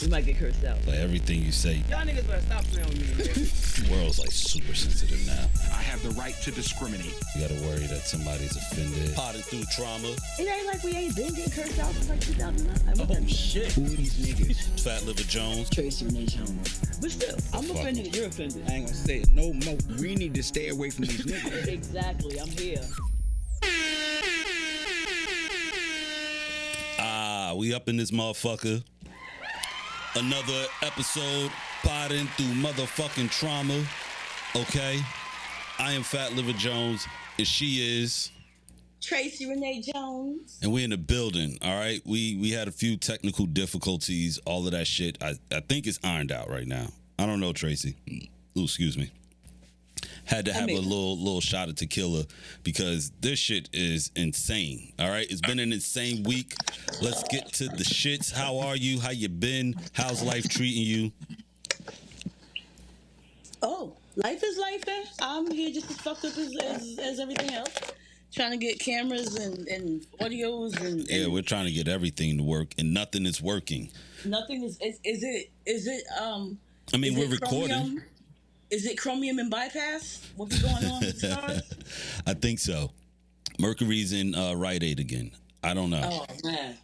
We might get cursed out. Like everything you say. Y'all niggas better stop playing with me. The world's like super sensitive now. I have the right to discriminate. You gotta worry that somebody's offended. Potted through trauma. It ain't like we ain't been getting cursed out since like 2009. Oh shit. Who are these niggas? Fat Liver Jones. Tracy, Renee, Jones. But still, I'm offended that you're offended. I ain't gonna say it no more. We need to stay away from these niggas. Exactly, I'm here. We up in this motherfucker. Another episode, potting through motherfucking trauma. Okay? I am Fat Liver Jones, and she is Tracy, Renee, Jones. And we in the building, all right? We had a few technical difficulties, all of that shit. I think it's ironed out right now. I don't know, Tracy. Ooh, excuse me. Had to have a little shot of tequila because this shit is insane. All right, it's been an insane week. Let's get to the shits. How are you? How you been? How's life treating you? Oh, life is life. I'm here just as fucked up as everything else. Trying to get cameras and audios and yeah, we're trying to get everything to work and nothing is working. Nothing is it. I mean, we're recording. Chromium? Is it chromium and bypass? What's going on with the stars? I think so. Mercury's in Rite Aid again. I don't know. Oh man,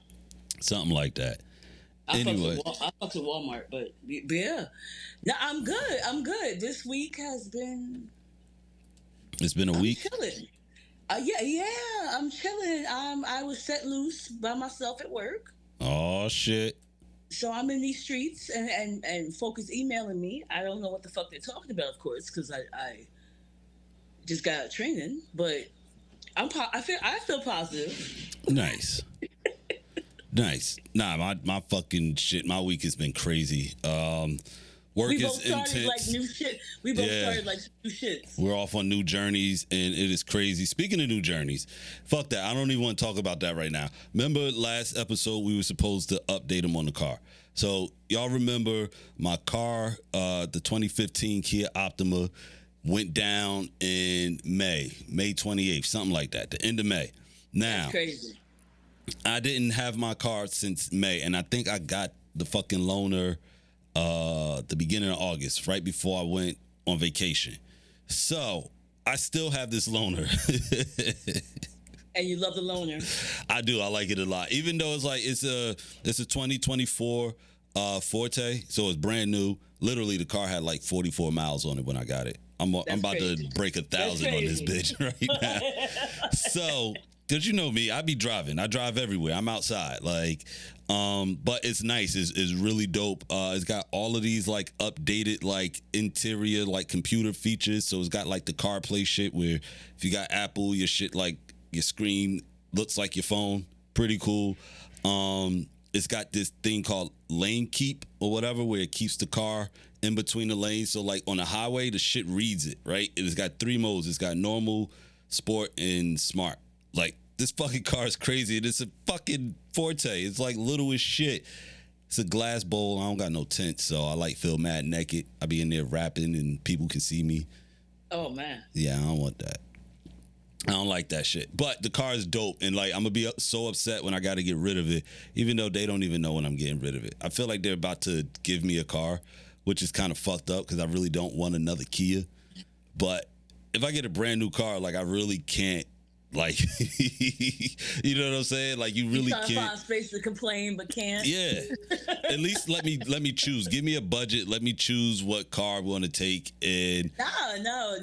something like that. Anyway, I fucked with Walmart, but yeah. No, I'm good. This week has been. It's been a week. Chilling. Yeah, I'm chilling. I was set loose by myself at work. Oh shit. So I'm in these streets and folk is emailing me. I don't know what the fuck they're talking about, of course, because I just got out training. But I feel positive. Nice. Nice. Nah, my fucking shit. My week has been crazy. Work we both is started intense. like new shit. We both started like new shits. We're off on new journeys, and it is crazy. Speaking of new journeys, fuck that. I don't even want to talk about that right now. Remember last episode we were supposed to update them on the car. So y'all remember my car, the 2015 Kia Optima, went down in May 28th, something like that, the end of May. Now, that's crazy. I didn't have my car since May, and I think I got the fucking loaner the beginning of August, right before I went on vacation. So I still have this loaner. And you love the loaner. I do. I like it a lot. Even though it's like it's a 2024 Forte, so it's brand new. Literally, the car had like 44 miles on it when I got it. I'm about crazy. To break 1,000 on this bitch right now. So, cause you know me, I be driving. I drive everywhere. I'm outside, like. But it's nice. It's really dope. It's got all of these like updated like interior like computer features. So it's got like the CarPlay shit where if you got Apple, your shit like your screen looks like your phone. Pretty cool. It's got this thing called lane keep or whatever where it keeps the car in between the lanes. So like on the highway, the shit reads it, right? It's got 3 modes. It's got normal, sport, and smart. Like this fucking car is crazy. And it's a fucking Forte. It's like little as shit. It's a glass bowl. I don't got no tint, so I like feel mad naked. I be in there rapping and people can see me. Oh man. Yeah, I don't want that. I don't like that shit. But the car is dope, and like I'm gonna be so upset when I got to get rid of it, even though they don't even know when I'm getting rid of it. I feel like they're about to give me a car, which is kind of fucked up because I really don't want another Kia. But if I get a brand new car, like I really can't. Like, you know what I'm saying? Like, you really can't find space to complain, but can't. Yeah, at least let me choose. Give me a budget. Let me choose what car I want to take. And no.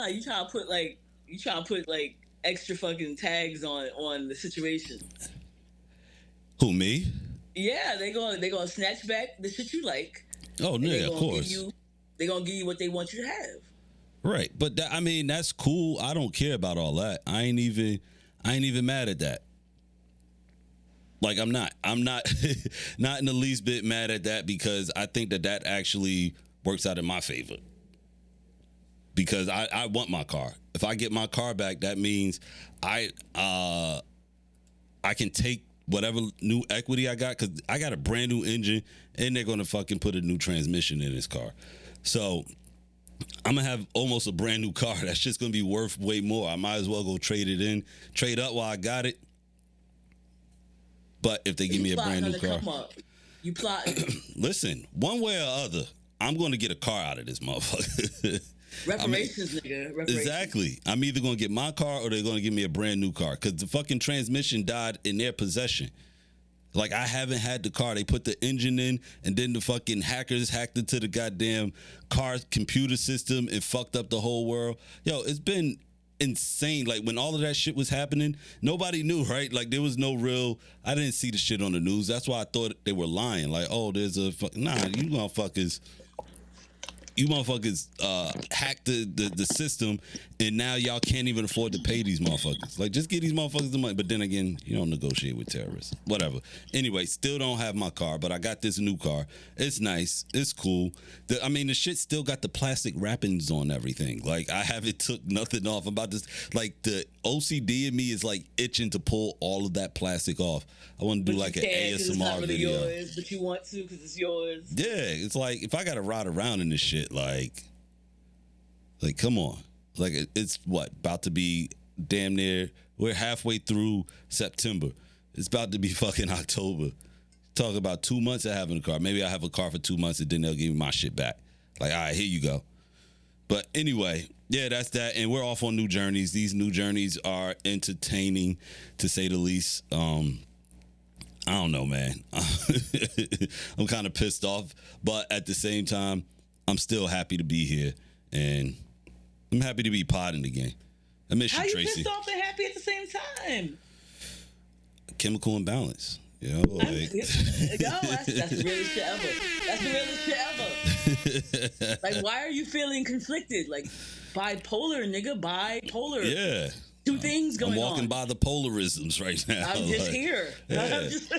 You trying to put like extra fucking tags on the situation. Who, me? Yeah, they gonna snatch back the shit you like. Oh yeah, of course. They gonna give you what they want you to have. Right, but I mean that's cool. I don't care about all that. I ain't even mad at that. Like I'm not not in the least bit mad at that because I think that actually works out in my favor. Because I want my car. If I get my car back, that means I can take whatever new equity I got because I got a brand new engine and they're gonna fucking put a new transmission in this car. So I'm gonna have almost a brand new car. That's just gonna be worth way more. I might as well go trade up while I got it. But if they give me a brand new car, You plotting. Listen, one way or other, I'm going to get a car out of this motherfucker. Reparations, nigga. Reparations. Exactly. I'm either going to get my car or they're going to give me a brand new car because the fucking transmission died in their possession. Like, I haven't had the car. They put the engine in, and then the fucking hackers hacked into the goddamn car's computer system and fucked up the whole world. Yo, it's been insane. Like, when all of that shit was happening, nobody knew, right? Like, there was no real... I didn't see the shit on the news. That's why I thought they were lying. Like, oh, there's a... Nah, you motherfuckers... You motherfuckers hacked the system, and now y'all can't even afford to pay these motherfuckers. Like, just give these motherfuckers the money. But then again, you don't negotiate with terrorists. Whatever. Anyway, still don't have my car, but I got this new car. It's nice. It's cool. The shit still got the plastic wrappings on everything. Like, I haven't took nothing off. I'm about to... Like, the OCD in me is, like, itching to pull all of that plastic off. I want to do, like, an ASMR it's not really video. Yours, but you want to because it's yours. Yeah, it's like, if I got to ride around in this shit, like, come on. Like, it's what? About to be damn near, we're halfway through September. It's about to be fucking October. Talk about 2 months of having a car. Maybe I have a car for 2 months and then they'll give me my shit back. Like, all right, here you go. But anyway, yeah, that's that. And we're off on new journeys. These new journeys are entertaining, to say the least. I don't know, man. I'm kind of pissed off, but at the same time, I'm still happy to be here, and I'm happy to be podding again. I miss How you, you Tracy. pissed off and happy at the same time? Chemical imbalance. You know, like... that's the realest shit ever. That's the realest shit ever. Like, why are you feeling conflicted? Like, bipolar, nigga, bipolar. Yeah. Two things going on. I'm walking by the polarisms right now. I'm just like, here. Yeah. I'm just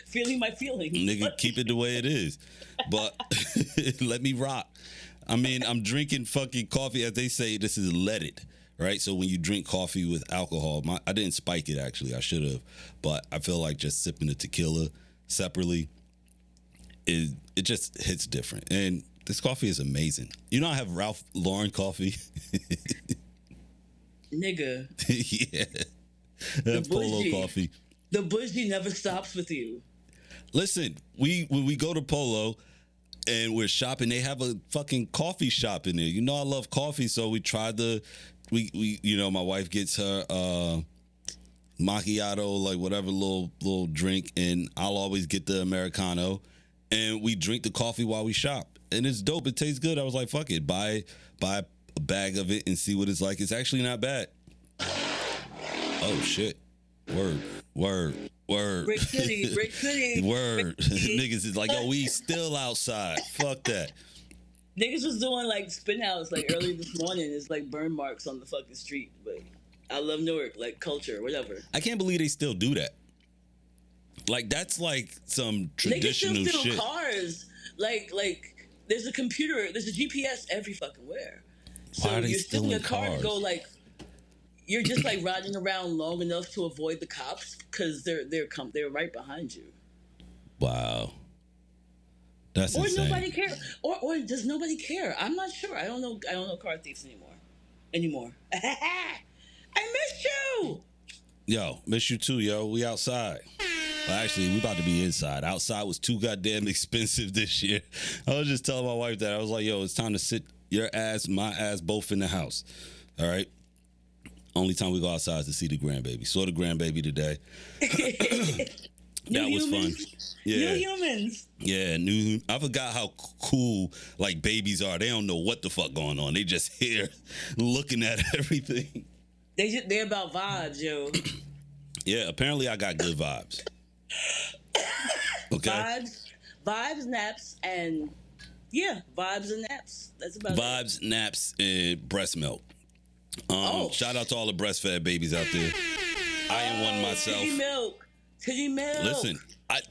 feeling my feelings. Nigga, keep it the way it is. But let me rock. I mean, I'm drinking fucking coffee. As they say, this is leaded, right? So when you drink coffee with alcohol, I didn't spike it, actually. I should have. But I feel like just sipping the tequila separately, it just hits different. And this coffee is amazing. You know, I have Ralph Lauren coffee. Nigga. Yeah. That Polo coffee. The bougie never stops with you. Listen, when we go to Polo and we're shopping, they have a fucking coffee shop in there. You know I love coffee, so we tried we you know, my wife gets her macchiato, like whatever little drink, and I'll always get the Americano, and we drink the coffee while we shop. And it's dope. It tastes good. I was like, fuck it. Buy a bag of it and see what it's like. It's actually not bad. Oh shit. Word. Brick City. Word. Niggas is like, yo, we still outside. Fuck that. Niggas was doing like spin outs like early this morning. It's like burn marks on the fucking street. But I love Newark, like culture, whatever. I can't believe they still do that. Like, that's like some traditional Niggas still shit. steal cars. Like there's a computer, there's a GPS every fucking where. So Why are they you're stealing a stealing car cars? to go like, you're just like riding around long enough to avoid the cops because they're right behind you. Wow. That's Or insane. nobody care. Or does nobody care? I'm not sure. I don't know car thieves anymore. I missed you. Yo, miss you too, yo. We outside. Well, actually, we about to be inside. Outside was too goddamn expensive this year. I was just telling my wife that. I was like, yo, it's time to sit your ass, my ass, both in the house. All right? Only time we go outside is to see the grandbaby. Saw the grandbaby today. That was fun. Yeah. New humans. Yeah, I forgot how cool, like, babies are. They don't know what the fuck going on. They just here looking at everything. They're about vibes, yo. Yeah, apparently I got good vibes. Okay? Vibes, naps, and vibes and naps. That's about Vibes, naps, and breast milk. Shout out to all the breastfed babies out there. I am one myself. Titty milk. Listen,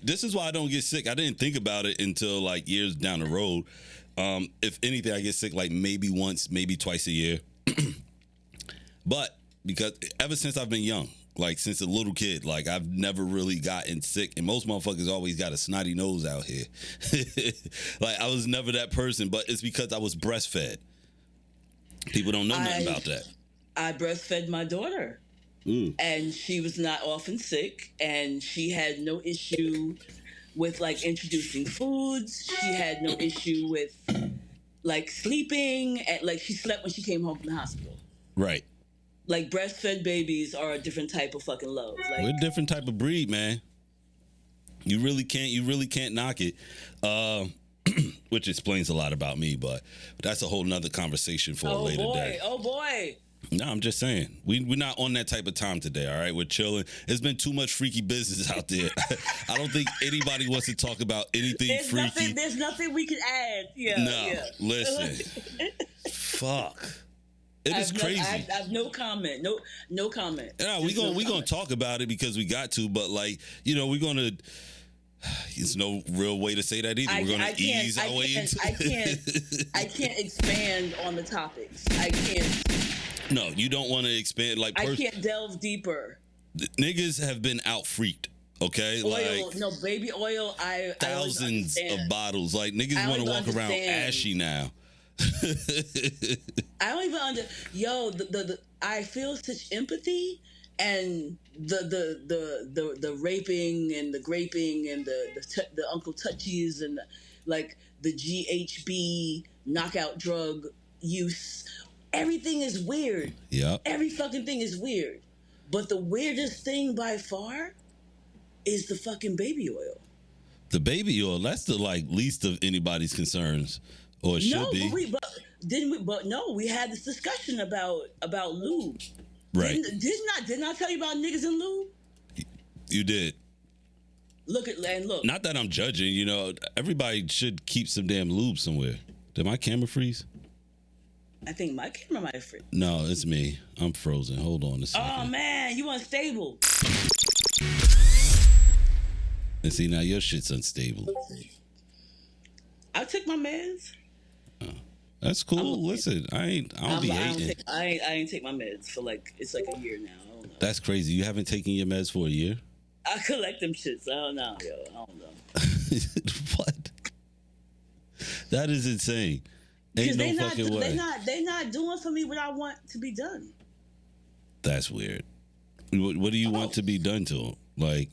this is why I don't get sick. I didn't think about it until like years down the road. If anything, I get sick like maybe once, maybe twice a year. But because ever since I've been young, like since a little kid, like I've never really gotten sick, and most motherfuckers always got a snotty nose out here. Like I was never that person, but it's because I was breastfed. People don't know nothing about that. I breastfed my daughter. And she was not often sick, and she had no issue with like introducing foods. She had no issue with like sleeping, and like she slept when she came home from the hospital. Right. Like breastfed babies are a different type of fucking love. Like We're a different type of breed, man. You really can't knock it. Which explains a lot about me, but that's a whole nother conversation for a later day. Oh boy. No, I'm just saying. We're not on that type of time today, all right? We're chilling. There's been too much freaky business out there. I don't think anybody wants to talk about anything freaky. There's nothing we can add. Yeah. No, yeah. listen. Fuck. It is crazy. I have no comment. No comment. Yeah, we're gonna talk about it because we got to, but like, we're gonna. There's no real way to say that either. We're gonna ease our way into it. I can't expand on the topics. I can't. No, you don't want to expand. Like I can't delve deeper. Niggas have been out freaked. Okay, oil, no baby oil. Thousands of bottles. Like niggas want to walk around ashy now. I don't even Yo, I feel such empathy, and the raping and the graping and the Uncle Touchies and like the GHB knockout drug use. Everything is weird. Yeah. Every fucking thing is weird. But the weirdest thing by far is the fucking baby oil. The baby oil, that's the like least of anybody's concerns. Or it should be. But we had this discussion about lube. Right. Didn't I tell you about niggas in lube? You did. Look. Not that I'm judging, everybody should keep some damn lube somewhere. Did my camera freeze? I think my camera might freeze. No, it's me. I'm frozen. Hold on a second. Oh man, you unstable. And see, now your shit's unstable. I took my meds. That's cool. Listen, I don't be hating. I ain't take my meds for it's like a year now. I don't know. That's crazy. You haven't taken your meds for a year? I collect them shits. I don't know, yo. I don't know. What? That is insane. Ain't no fucking way. They not doing for me what I want to be done. That's weird. What do you want to be done to them? Like,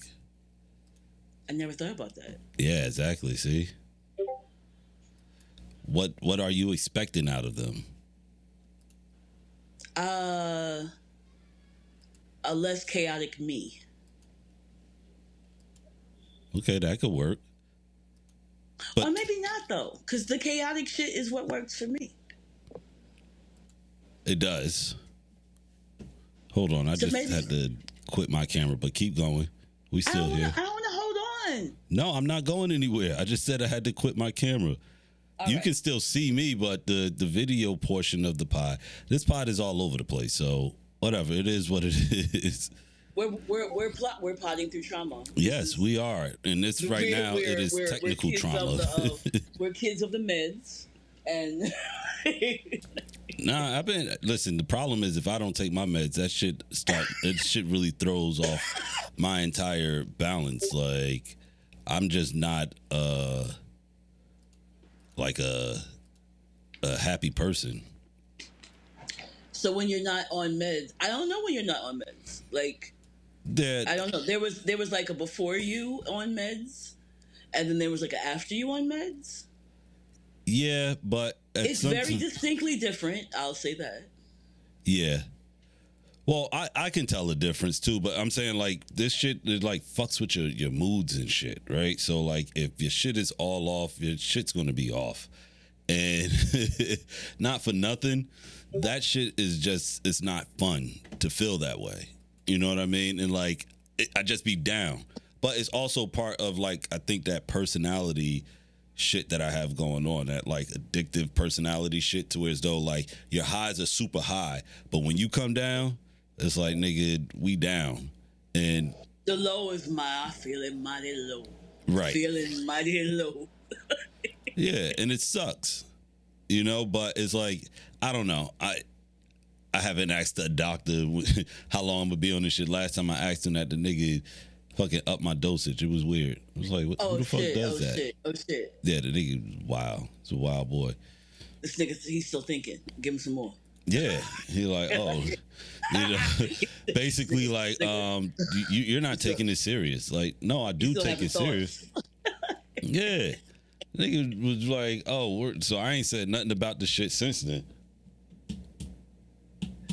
I never thought about that. Yeah, exactly. See? What are you expecting out of them? A less chaotic me. Okay, that could work. But, or maybe not though, because the chaotic shit is what works for me. It does. Hold on, I just had to quit my camera, but keep going. We still here. I don't want to hold on. No, I'm not going anywhere. I just said I had to quit my camera. You can still see me, but the video portion of the pod, this pod is all over the place. So whatever, it is what it is. We're potting through trauma. Yes, we are, and this right now it is technical trauma. We're kids of the meds, and nah, listen. The problem is if I don't take my meds, that shit really throws off my entire balance. Like I'm just not like a happy person. So when you're not on meds, I don't know when you're not on meds. Like that, I don't know. There was like a before you on meds, and then there was like a after you on meds. Yeah, but it's very distinctly different. I'll say that. Yeah. Well, I can tell the difference too, but I'm saying like this shit it like fucks with your moods and shit, right? So like if your shit is all off, your shit's gonna be off. And not for nothing, that shit is just, it's not fun to feel that way. You know what I mean? And like I just be down. But it's also part of like I think that personality shit that I have going on, that like addictive personality shit, to where as though like your highs are super high, but when you come down, it's like, nigga, we down. And the low is I feeling mighty low. Right. Feeling mighty low. Yeah, and it sucks. But it's like, I don't know. I haven't asked the doctor how long I'm gonna be on this shit. Last time I asked him that, the nigga fucking up my dosage. It was weird. I was like, who the fuck does that? Oh shit. Yeah, the nigga was wild. He's a wild boy. This nigga, he's still thinking. Give him some more. Yeah, he like, basically like, you're not taking it serious. Like, no, I do take it serious. Yeah. Nigga was like, oh, so I ain't said nothing about the shit since then.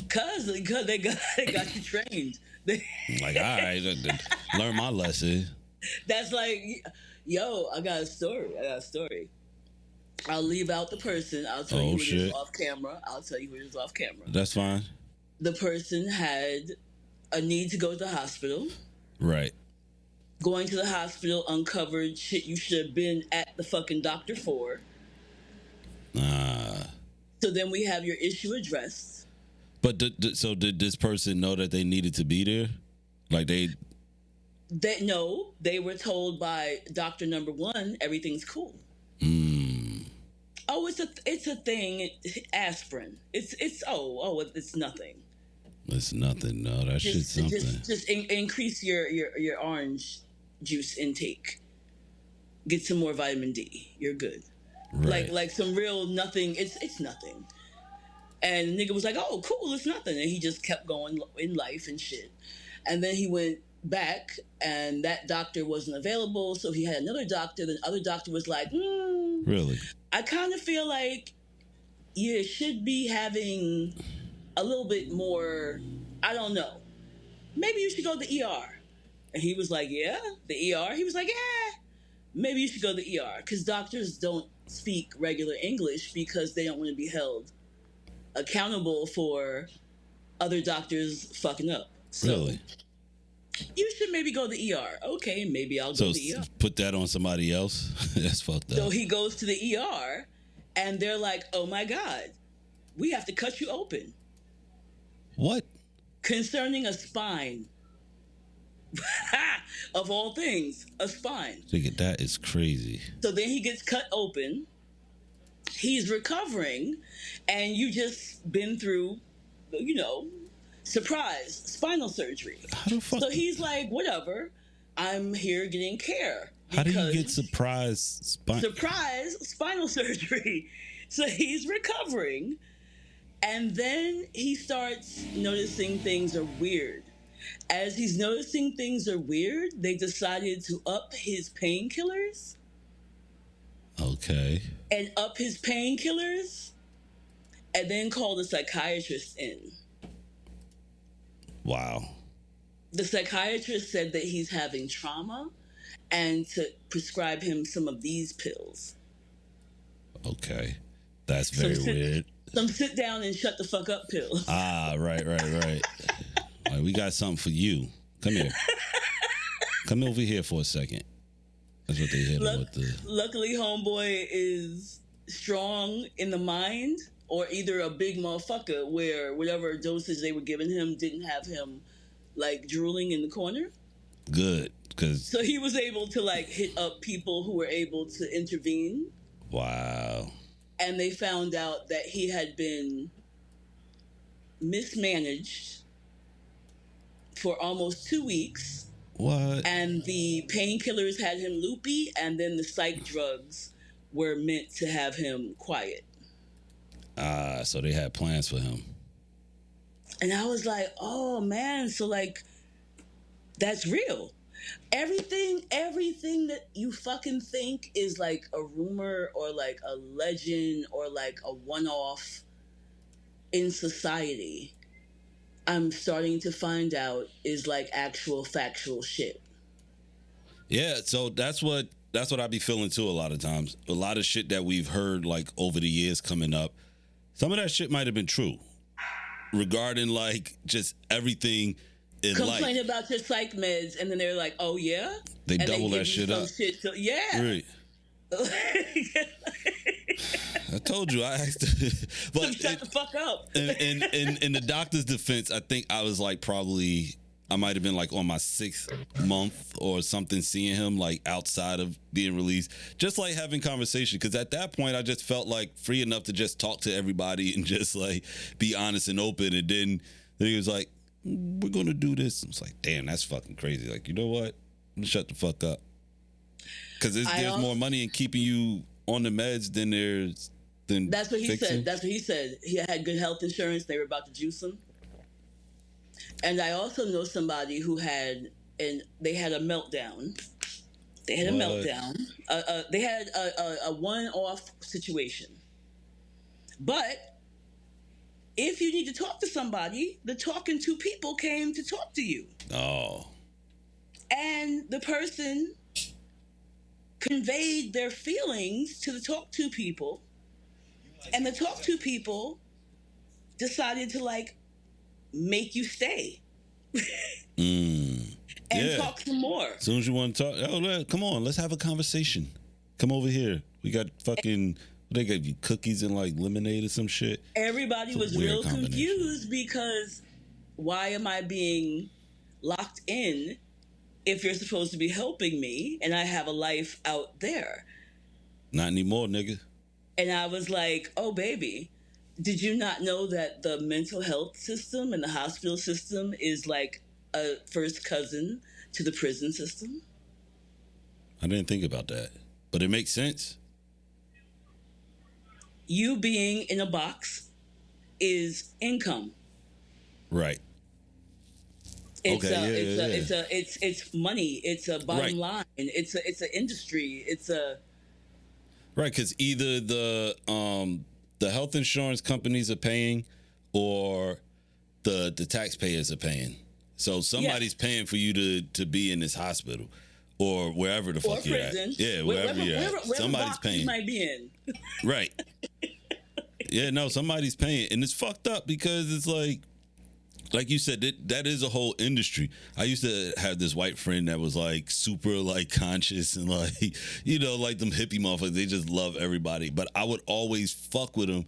Cause they got you trained. Like, all right, learn my lesson. That's like, yo, I got a story. I'll leave out the person. I'll tell you who it is Shit. off camera. That's fine. The person had a need to go to the hospital. Right. Going to the hospital uncovered shit you should have been at the fucking doctor for. So then we have your issue addressed. But so did this person know that they needed to be there? Like No, they were told by doctor number one, everything's cool. Oh, it's a thing. Aspirin. It's nothing. It's nothing. No, that shit's something. Just increase your orange juice intake. Get some more vitamin D. You're good. Right. Like some real nothing. It's nothing. And the nigga was like, oh, cool, it's nothing. And he just kept going in life and shit. And then he went back, and that doctor wasn't available, so he had another doctor. The other doctor was like, really? I kind of feel like you should be having a little bit more, I don't know. Maybe you should go to the ER. And he was like, yeah, the ER? He was like, yeah, maybe you should go to the ER. Because doctors don't speak regular English because they don't want to be held accountable for other doctors fucking up. So Really? you should maybe go to the ER. Okay, maybe I'll go to the ER. Put that on somebody else? That's fucked up. So he goes to the ER, and they're like, oh my God, we have to cut you open. What? Concerning a spine. Of all things, a spine. Nigga, that is crazy. So then he gets cut open. He's recovering, and you just been through, surprise, spinal surgery. How the fuck? So he's like, whatever, I'm here getting care. How do you get surprise spinal surgery? So he's recovering, and then he starts noticing things are weird. As he's noticing things are weird, they decided to up his painkillers. Okay. And up his painkillers, and then called a psychiatrist in. Wow. The psychiatrist said that he's having trauma and to prescribe him some of these pills. Okay. That's very weird. Some sit down and shut the fuck up pills. Right. All right, we got something for you. Come here. Come over here for a second. That's what they hit him with the... Luckily, homeboy is strong in the mind, or either a big motherfucker where whatever dosage they were giving him didn't have him, like, drooling in the corner. Good, because... So he was able to, like, hit up people who were able to intervene. Wow. And they found out that he had been mismanaged for almost 2 weeks. What? And the painkillers had him loopy, and then the psych drugs were meant to have him quiet. So they had plans for him. And I was like, oh man, so like, that's real. Everything that you fucking think is like a rumor or like a legend or like a one-off in society, I'm starting to find out is like actual factual shit. Yeah, so that's what I be feeling too a lot of times. A lot of shit that we've heard like over the years coming up, some of that shit might have been true regarding like just everything in life. Complain about your psych meds, and then they're like, oh yeah? They double that shit up. Yeah. Right. I told you, I asked but shut the fuck up. in the doctor's defense, I think I was like I might have been like on my 6th month or something seeing him like outside of being released, just like having conversation, because at that point I just felt like free enough to just talk to everybody and just like be honest and open. And then he was like, we're gonna do this. I was like, damn, that's fucking crazy. Like, you know what, shut the fuck up, because there's more money in keeping you on the meds than that's what he fixing. said. That's what he said. He had good health insurance. They were about to juice him. And I also know somebody who they had a meltdown They had a What? meltdown. They had a one-off situation. But if you need to talk to somebody, the talking to people came to talk to you. Oh. And the person conveyed their feelings to the talk to people. And the talk to people decided to like make you stay Mm. and Yeah. talk some more. As soon as you want to talk, come on, let's have a conversation. Come over here. We got fucking, they gave you cookies and like lemonade or some shit. Everybody It's a was weird real combination. confused because why am I being locked in if you're supposed to be helping me and I have a life out there? Not anymore, nigga. And I was like, oh, baby, did you not know that the mental health system and the hospital system is like a first cousin to the prison system? I didn't think about that, but it makes sense. You being in a box is income. Right. It's Okay, it's money. It's a bottom Right. line. It's an industry. It's a Right, because either the health insurance companies are paying, or the taxpayers are paying. So somebody's paying for you to be in this hospital or wherever the or fuck you're prison. at. Yeah, wherever you're at. Wherever Somebody's box you paying. might be in. Right. Yeah, no, somebody's paying, and it's fucked up because it's like you said, that is a whole industry. I used to have this white friend that was like super like conscious and like, you know, like them hippie motherfuckers. They just love everybody. But I would always fuck with them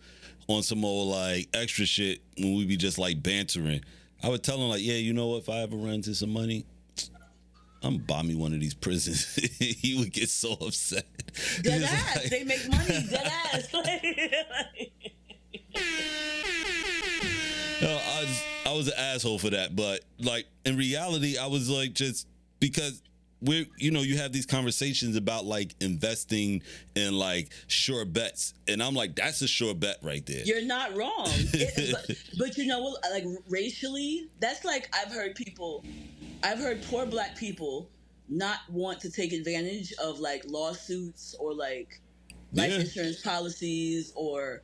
on some old like extra shit when we be just like bantering. I would tell him like, yeah, you know what? If I ever run into some money, I'm gonna buy me one of these prisons. He would get so upset. Dead He was ass. like- They make money. Dead ass. No, I was an asshole for that, but like in reality, I was like just because you have these conversations about like investing in like sure bets, and I'm like, that's a sure bet right there. You're not wrong. But you know what? Like racially, that's like I've heard poor black people not want to take advantage of like lawsuits or like life Yeah. insurance policies, or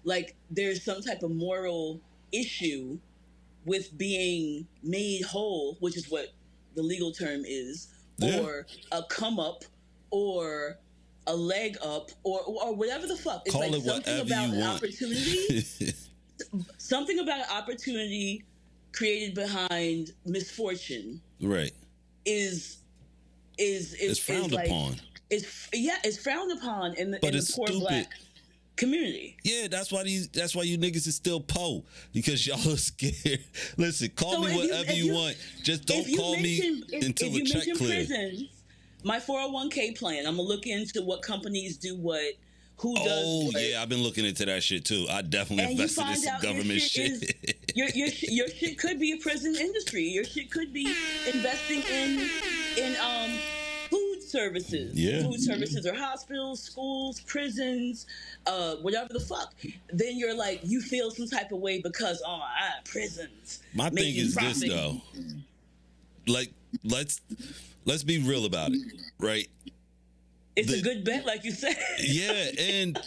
like there's some type of moral issue with being made whole, which is what the legal term is, Yeah. or a come up, or a leg up, or whatever the fuck. It's Call like it something whatever about you an want. opportunity. Something about an opportunity created behind misfortune Right. is It's frowned like, upon. It's frowned upon in the But it's poor stupid. black community. Yeah, that's why you niggas is still po, because y'all are scared. Listen, call So me if whatever you want. Just don't call me until the check clears. Prisons, my 401k plan, I'm gonna look into what companies do what, who does Oh what. yeah, I've been looking into that shit too. I definitely And you invested in find some out government shit. your shit could be a prison industry. Your shit could be investing in food services. Yeah. Food services or hospitals, schools, prisons, whatever the fuck. Then you're like, you feel some type of way because prisons. My thing making is profit. this though. Like, let's be real about it, right? It's a good bet, like you said. Yeah, and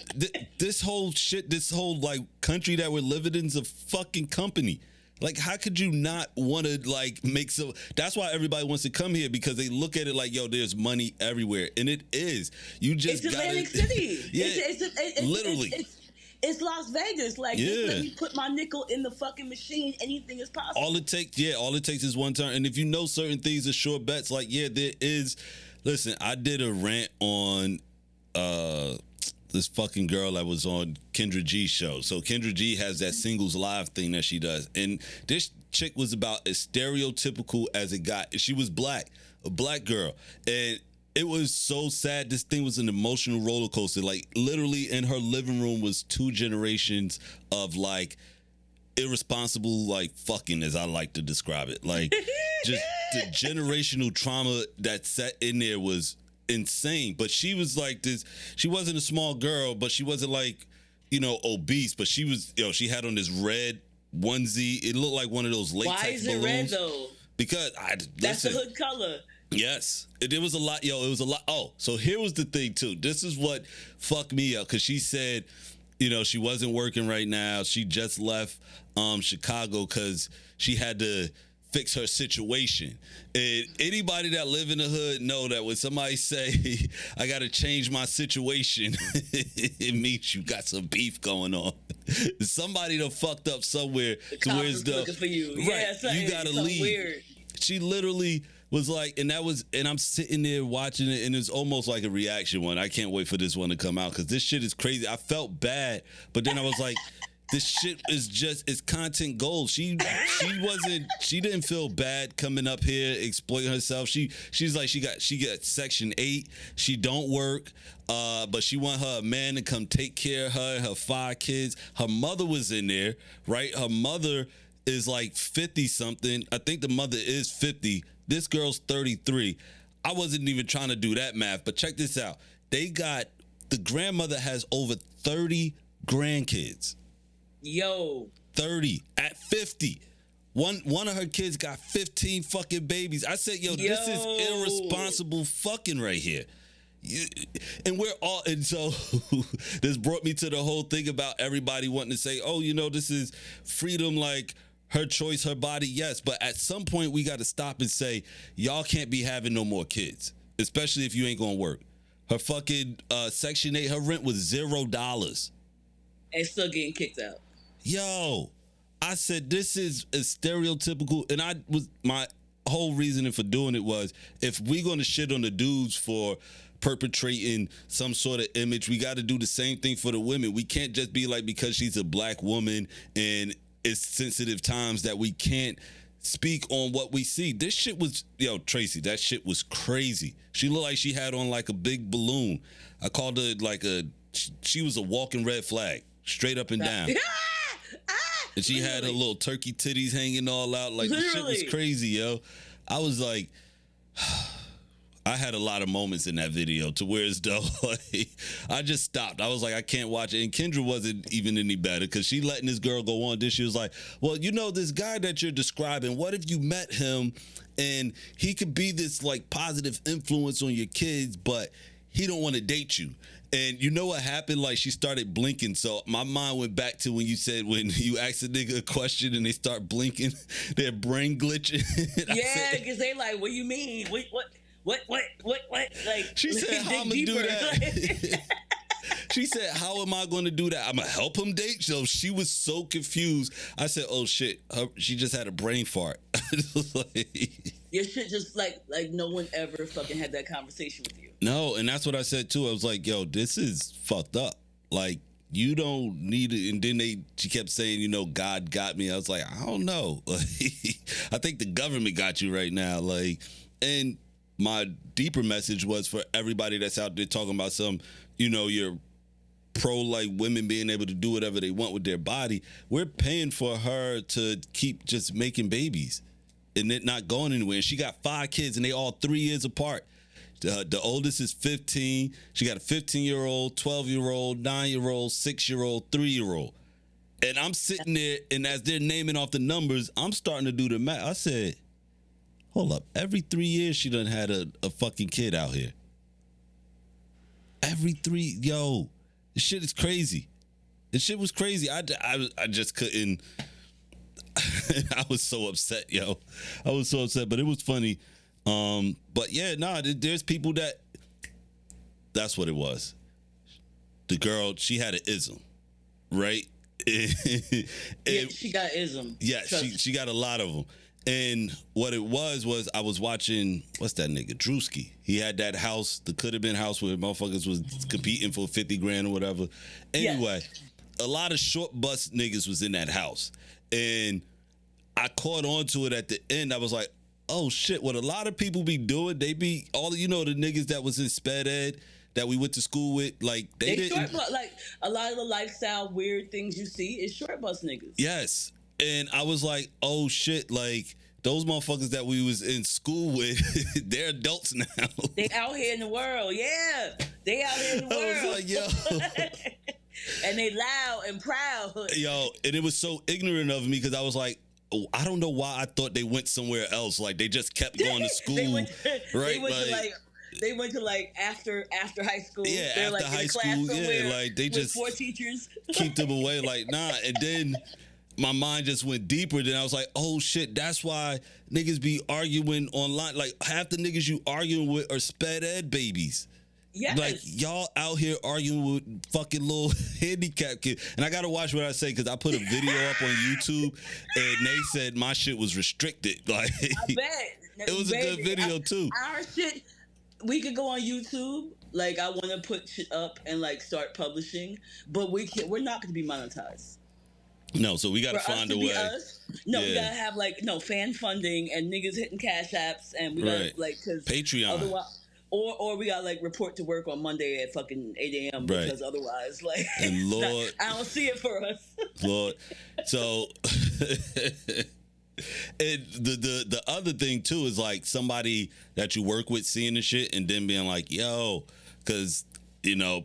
this whole shit, this whole like country that we're living in is a fucking company. Like, how could you not want to like make some? That's why everybody wants to come here, because they look at it like, yo, there's money everywhere, and it is. You just It's gotta, Atlantic City. Yeah, It's literally. It's Las Vegas. Like, Yeah. just let me put my nickel in the fucking machine. Anything is possible. All it takes is one turn. And if you know certain things are sure bets, like, yeah, there is. Listen, I did a rant on this fucking girl that was on Kendra G's show. So Kendra G has that singles live thing that she does. And this chick was about as stereotypical as it got. She was black, a black girl. And it was so sad. This thing was an emotional roller coaster. Like, literally in her living room was 2 generations of like irresponsible, like fucking, as I like to describe it. Like, just the generational trauma that set in there was insane. But she was like this. She wasn't a small girl, but she wasn't like, obese. But she was, she had on this red onesie. It looked like one of those latex Why is it balloons. red though? Because That's the hood color. Yes, it was a lot, yo. It was a lot. Oh, so here was the thing too. This is what fucked me up because she said, she wasn't working right now. She just left Chicago because she had to fix her situation. And anybody that live in the hood know that when somebody say, I got to change my situation, it means you got some beef going on. Somebody done fucked up somewhere. The cops is looking for you. Right, Yeah, you got to leave. Weird. She literally was like, and I'm sitting there watching it, and it's almost like a reaction one. I can't wait for this one to come out because this shit is crazy. I felt bad, but then I was like, this shit is it's content gold. She didn't feel bad coming up here exploiting herself. She's like, she got Section 8. She don't work, but she want her man to come take care of her and her 5 kids. Her mother was in there, right? Her mother is like 50 something. I think the mother is 50. This girl's 33. I wasn't even trying to do that math, but check this out. The grandmother has over 30 grandkids. Yo. 30 at 50. One of her kids got 15 fucking babies. I said, yo, this is irresponsible fucking right here. And so this brought me to the whole thing about everybody wanting to say, oh, this is freedom, like her choice, her body. Yes, but at some point we got to stop and say, y'all can't be having no more kids, especially if you ain't gonna work. Her fucking Section 8, her rent was $0. And still getting kicked out. Yo, I said, this is a stereotypical, and my whole reasoning for doing it was, if we're going to shit on the dudes for perpetrating some sort of image, we got to do the same thing for the women. We can't just be like, because she's a black woman and it's sensitive times, that we can't speak on what we see. This shit was, Tracy, that shit was crazy. She looked like she had on like a big balloon. I called her like she was a walking red flag, straight up and down. And she had her little turkey titties hanging all out. Like, the shit was crazy, yo. I was like, I had a lot of moments in that video to where as though I just stopped. I was like, I can't watch it. And Kendra wasn't even any better because she letting this girl go on. Then she was like, well, this guy that you're describing, what if you met him and he could be this like positive influence on your kids, but he don't want to date you? And you know what happened? Like, she started blinking. So my mind went back to when you said, when you ask a nigga a question and they start blinking, their brain glitching. Yeah, because they like, what do you mean? What? Like, she said, how I'm gonna do that? She said, how am I going to do that? I'm gonna help him date? So she was so confused. I said, oh shit, she just had a brain fart. Your shit just like no one ever fucking had that conversation with you. No, and that's what I said too. I was like, yo, this is fucked up. Like, you don't need it. And then she kept saying, God got me. I was like, I don't know. I think the government got you right now. Like, and my deeper message was for everybody that's out there talking about you're pro like women being able to do whatever they want with their body. We're paying for her to keep just making babies and it not going anywhere. And she got 5 kids and they all 3 years apart. The oldest is 15. She got a 15-year-old, 12-year-old, 9-year-old, 6-year-old, 3-year-old. And I'm sitting there, and as they're naming off the numbers, I'm starting to do the math. I said, hold up. Every 3 years, she done had a fucking kid out here. Every 3, yo, this shit is crazy. This shit was crazy. I just couldn't. I was so upset, yo. I was so upset, but it was funny. But yeah, there's people that's what it was. The girl, she had an ism, right? Yeah, she got ism. Yeah, she got a lot of them. And what it was I was watching, what's that nigga, Drewski. He had that house, the could have been house where motherfuckers was competing for 50 grand or whatever. Anyway, a lot of short bus niggas was in that house. And I caught on to it at the end. I was like, oh shit, what a lot of people be doing, they be all the niggas that was in sped ed that we went to school with, like they didn't. Like a lot of the lifestyle weird things you see is short bus niggas. Yes, and I was like, oh shit, like those motherfuckers that we was in school with, they're adults now. They out here in the world, yeah. They out here in the world. I was like, yo. And they loud and proud. Yo, and it was so ignorant of me because I was like, I don't know why I thought they went somewhere else. Like they just kept going to school, right? They went to like after high school. Yeah, They're after like high in a class school, somewhere like they with just 4 teachers. keep them away. Like nah, and then my mind just went deeper. Then I was like, oh shit, that's why niggas be arguing online. Like half the niggas you arguing with are sped ed babies. Yes. Like y'all out here arguing with fucking little handicapped kids, and I gotta watch what I say because I put a video up on YouTube, and they said my shit was restricted. Like I bet it was a good video too. Our shit, we could go on YouTube. Like I want to put shit up and like start publishing, but we can't. We're not going to be monetized. No, so we gotta For us find to a be way. us, no, we Yeah. gotta have like fan funding and niggas hitting cash apps, and we gotta Right. like because Patreon. otherwise. Or we got like report to work on Monday at fucking 8 a.m. Right. because otherwise, like, And it's not- Lord- I don't see it for us. Lord. So and the other thing too is like somebody that you work with seeing the shit and then being like, yo, because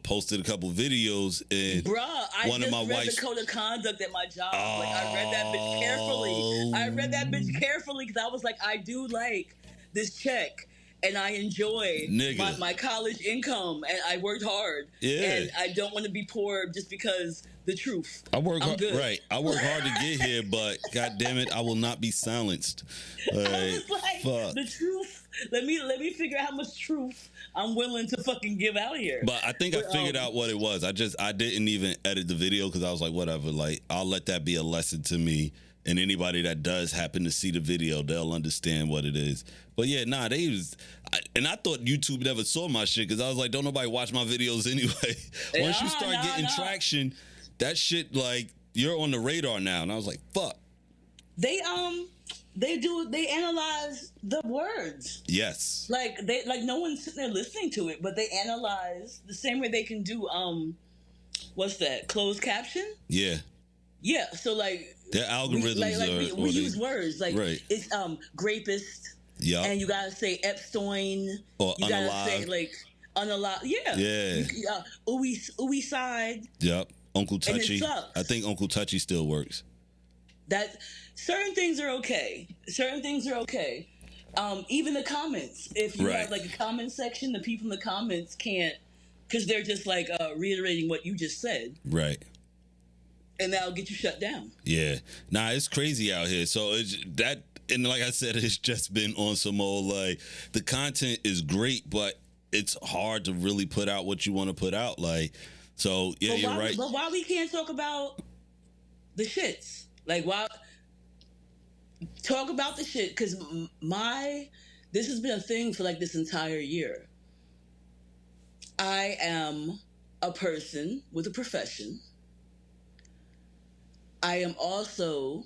posted a couple videos and Bruh, I one of just my read wife's the code of conduct at my job. Like, I read that bitch carefully. I read that bitch carefully because I was like, I do like this check. And I enjoy Nigga. my college income, and I worked hard. Yeah. And I don't want to be poor just because the truth. I work I'm hard, good. right. I work hard to get here, but god damn it, I will not be silenced. I was like, fuck. the truth. Let me figure out how much truth I'm willing to fucking give out here. But I think I figured out what it was. I didn't even edit the video because I was like, whatever. Like I'll let that be a lesson to me, and anybody that does happen to see the video, they'll understand what it is. But yeah, nah, and I thought YouTube never saw my shit because I was like, don't nobody watch my videos anyway. Once you start getting traction, that shit like you're on the radar now, and I was like, fuck. They analyze the words. Yes. Like no one's sitting there listening to it, but they analyze the same way they can do what's that, closed caption? Yeah. Yeah, so like their algorithms we use words like right. It's grapist. Yeah. And you gotta say Epstein. Or you unalive. gotta say like unalive. Yeah. Yeah. Ooey side. Yep. Uncle And it Touchy. sucks. I think Uncle Touchy still works. That certain things are okay. Even the comments. If you Right. have like a comment section, the people in the comments can't, because they're just like reiterating what you just said, Right. and that'll get you shut down. Yeah. Nah, it's crazy out here. So it's that, and like I said, it's just been on some old like the content is great, but it's hard to really put out what you want to put out. Like, so yeah, you're right. But why we can't talk about the shits? Like, why talk about the shit? Because this has been a thing for like this entire year. I am a person with a profession. I am also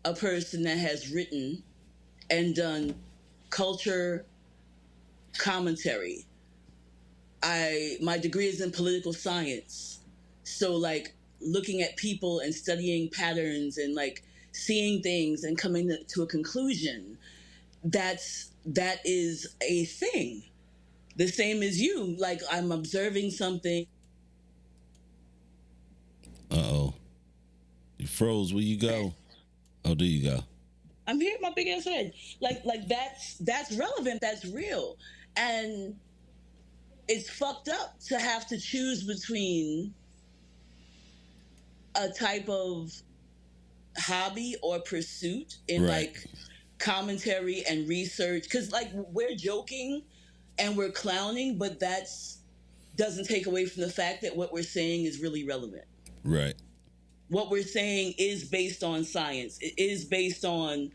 a person that has written and done culture commentary. My degree is in political science. So like looking at people and studying patterns and like seeing things and coming to a conclusion, that is a thing. The same as you. Like I'm observing something. Uh-oh. You froze. Where you go? Oh, there you go. I'm here, my big ass head. Like that's relevant. That's real, and it's fucked up to have to choose between a type of hobby or pursuit in Right. like commentary and research. Because like we're joking and we're clowning, but that's doesn't take away from the fact that what we're saying is really relevant. Right. What we're saying is based on science. It is based on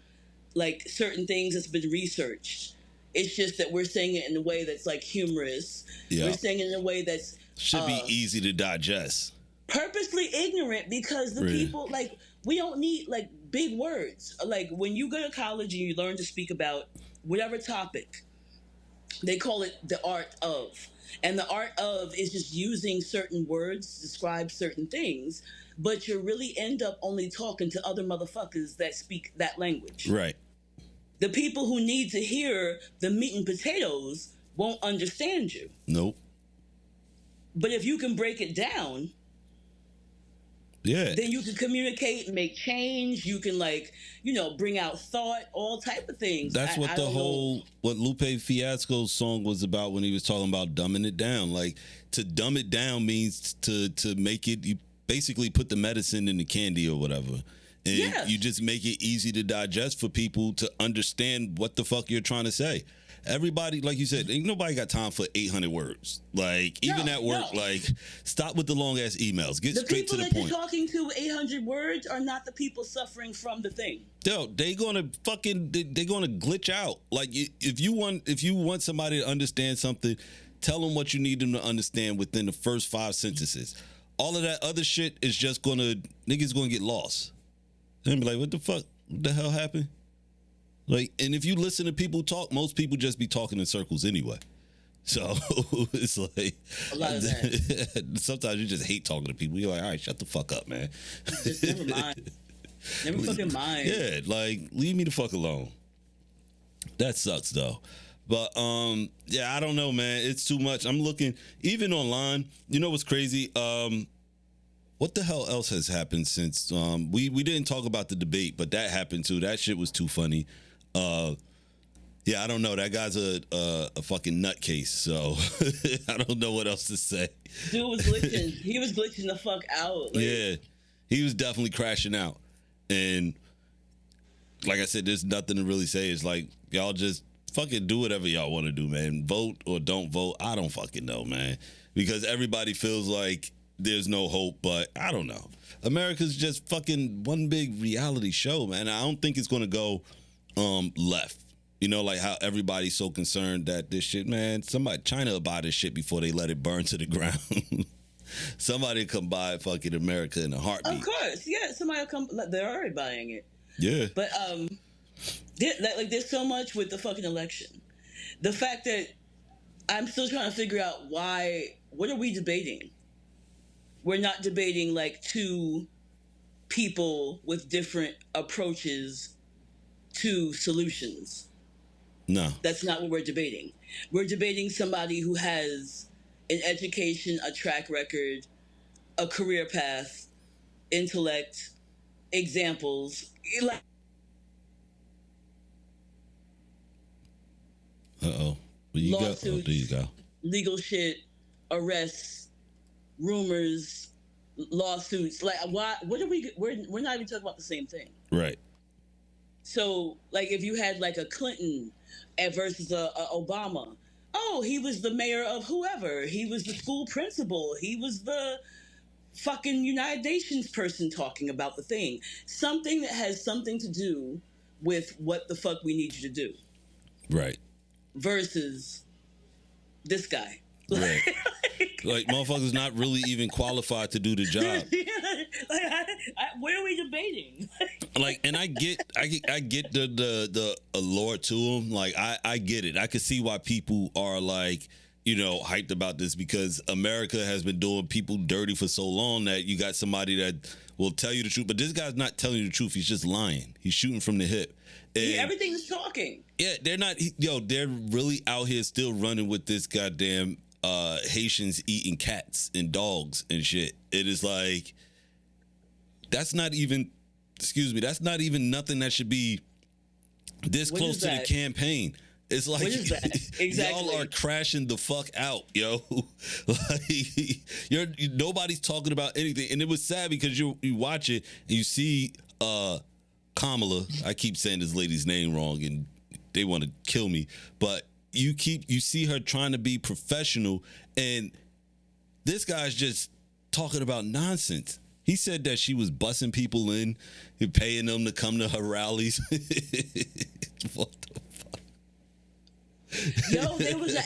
like certain things that's been researched. It's just that we're saying it in a way that's like humorous. Yeah. We're saying it in a way that's Should be easy to digest. purposely ignorant, because the Really? people like we don't need like big words. Like when you go to college and you learn to speak about whatever topic, they call it the art of. And the art of is just using certain words to describe certain things, but you really end up only talking to other motherfuckers that speak that language. Right. The people who need to hear the meat and potatoes won't understand you. Nope. But if you can break it down, Yeah. then you can communicate, make change. You can bring out thought, all type of things. That's what I the don't whole know. what Lupe Fiasco's song was about when he was talking about dumbing it down. Like, to dumb it down means to make it, you basically put the medicine in the candy or whatever. And Yes. you just make it easy to digest for people to understand what the fuck you're trying to say. Everybody, like you said, ain't nobody got time for 800 words. Like, even No, at work, no. like, stop with the long ass emails. Get The straight people to the that point. you're talking to 800 words are not the people suffering from the thing. Yo, they gonna glitch out. Like, if you want somebody to understand something, tell them what you need them to understand within the first 5 sentences. All of that other shit is just niggas gonna get lost. And be like, what the fuck? What the hell happened? Like, and if you listen to people talk, most people just be talking in circles anyway. So it's like A lot of that. sometimes you just hate talking to people. You're like, all right, shut the fuck up, man. Just never mind. Never fucking mind. Yeah, like, leave me the fuck alone. That sucks though. But yeah, I don't know, man. It's too much. I'm looking even online. You know what's crazy? What the hell else has happened since we didn't talk about the debate, but that happened too. That shit was too funny. Yeah, I don't know. That guy's a fucking nutcase, so I don't know what else to say. Dude was glitching. He was glitching the fuck out. Like, Yeah, he was definitely crashing out. And like I said, there's nothing to really say. It's like, y'all just fucking do whatever y'all want to do, man. Vote or don't vote. I don't fucking know, man. Because everybody feels like there's no hope, but I don't know. America's just fucking one big reality show, man. I don't think it's going to go left. You know, like how everybody's so concerned that this shit, man, China will buy this shit before they let it burn to the ground. Somebody come buy fucking America in a heartbeat. of course, yeah. Somebody will come. They're already buying it. Yeah. But there's so much with the fucking election. The fact that I'm still trying to figure out what are we debating? We're not debating like two people with different approaches to solutions. No. That's not what we're debating. We're debating somebody who has an education, a track record, a career path, intellect, examples. Like, Uh-oh. Where you go? Oh, lawsuits, there you go. legal shit, arrests, rumors, lawsuits. Like, why? What are we? We're not even talking about the same thing. Right. So, like, if you had like a Clinton versus a Obama, oh, he was the mayor of whoever, he was the school principal, he was the fucking United Nations person talking about the thing. Something that has something to do with what the fuck we need you to do. Right. Versus this guy. Right. Like, motherfuckers not really even qualified to do the job. What are we debating? Like, and I get the allure to them. Like, I get it. I could see why people are like, you know, hyped about this, because America has been doing people dirty for so long that you got somebody that will tell you the truth. But this guy's not telling you the truth. He's just lying. He's shooting from the hip. And Everything's talking. yeah, they're not. They're really out here still running with this goddamn Haitians eating cats and dogs and shit. It is like, that's not even. Excuse me. That's not even nothing that should be this What close is to the that? campaign. It's like, What is that? Exactly. y'all are crashing the fuck out, yo. Like, nobody's talking about anything, and it was sad because you watch it and you see Kamala. I keep saying this lady's name wrong, and they want to kill me. But you see her trying to be professional, and this guy's just talking about nonsense. He said that she was bussing people in and paying them to come to her rallies. What the fuck? Yo, there was an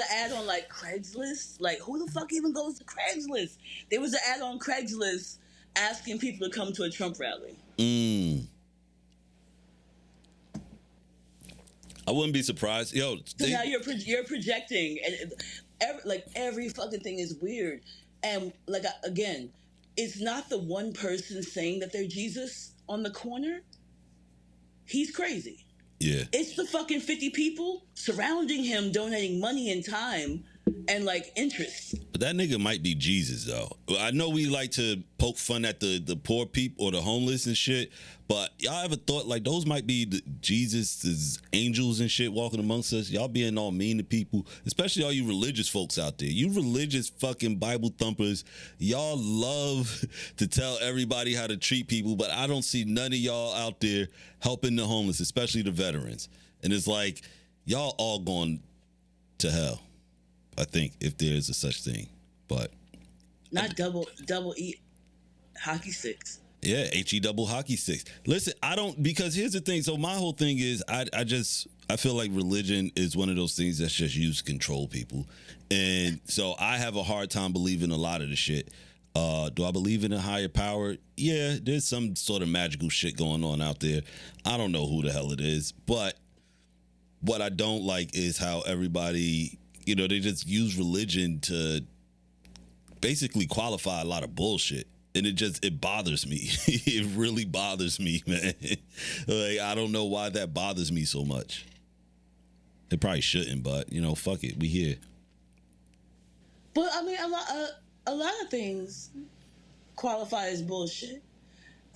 ad on like Craigslist. Like, who the fuck even goes to Craigslist? There was an ad on Craigslist asking people to come to a Trump rally. I wouldn't be surprised. Yo, So now you're projecting, and every fucking thing is weird. And like, again, it's not the one person saying that they're Jesus on the corner. He's crazy. yeah. It's the fucking 50 people surrounding him, donating money and time and like interests. But that nigga might be Jesus though. I know we like to poke fun at the poor people or the homeless and shit, but y'all ever thought like those might be Jesus' angels and shit walking amongst us? Y'all being all mean to people, especially all you religious folks out there. You religious fucking Bible thumpers, y'all love to tell everybody how to treat people, but I don't see none of y'all out there helping the homeless, especially the veterans. And it's like y'all all going to hell. I think if there is a such thing, but not double E hockey sticks. Yeah, HE double hockey sticks. Listen, I don't, because here's the thing. So my whole thing is I feel like religion is one of those things that's just used to control people. And so I have a hard time believing a lot of the shit. Do I believe in a higher power? Yeah, there's some sort of magical shit going on out there. I don't know who the hell it is, but what I don't like is how everybody, you know, they just use religion to basically qualify a lot of bullshit. And it bothers me. It really bothers me, man. Like, I don't know why that bothers me so much. It probably shouldn't, but, you know, fuck it. We here. But, I mean, a lot of things qualify as bullshit.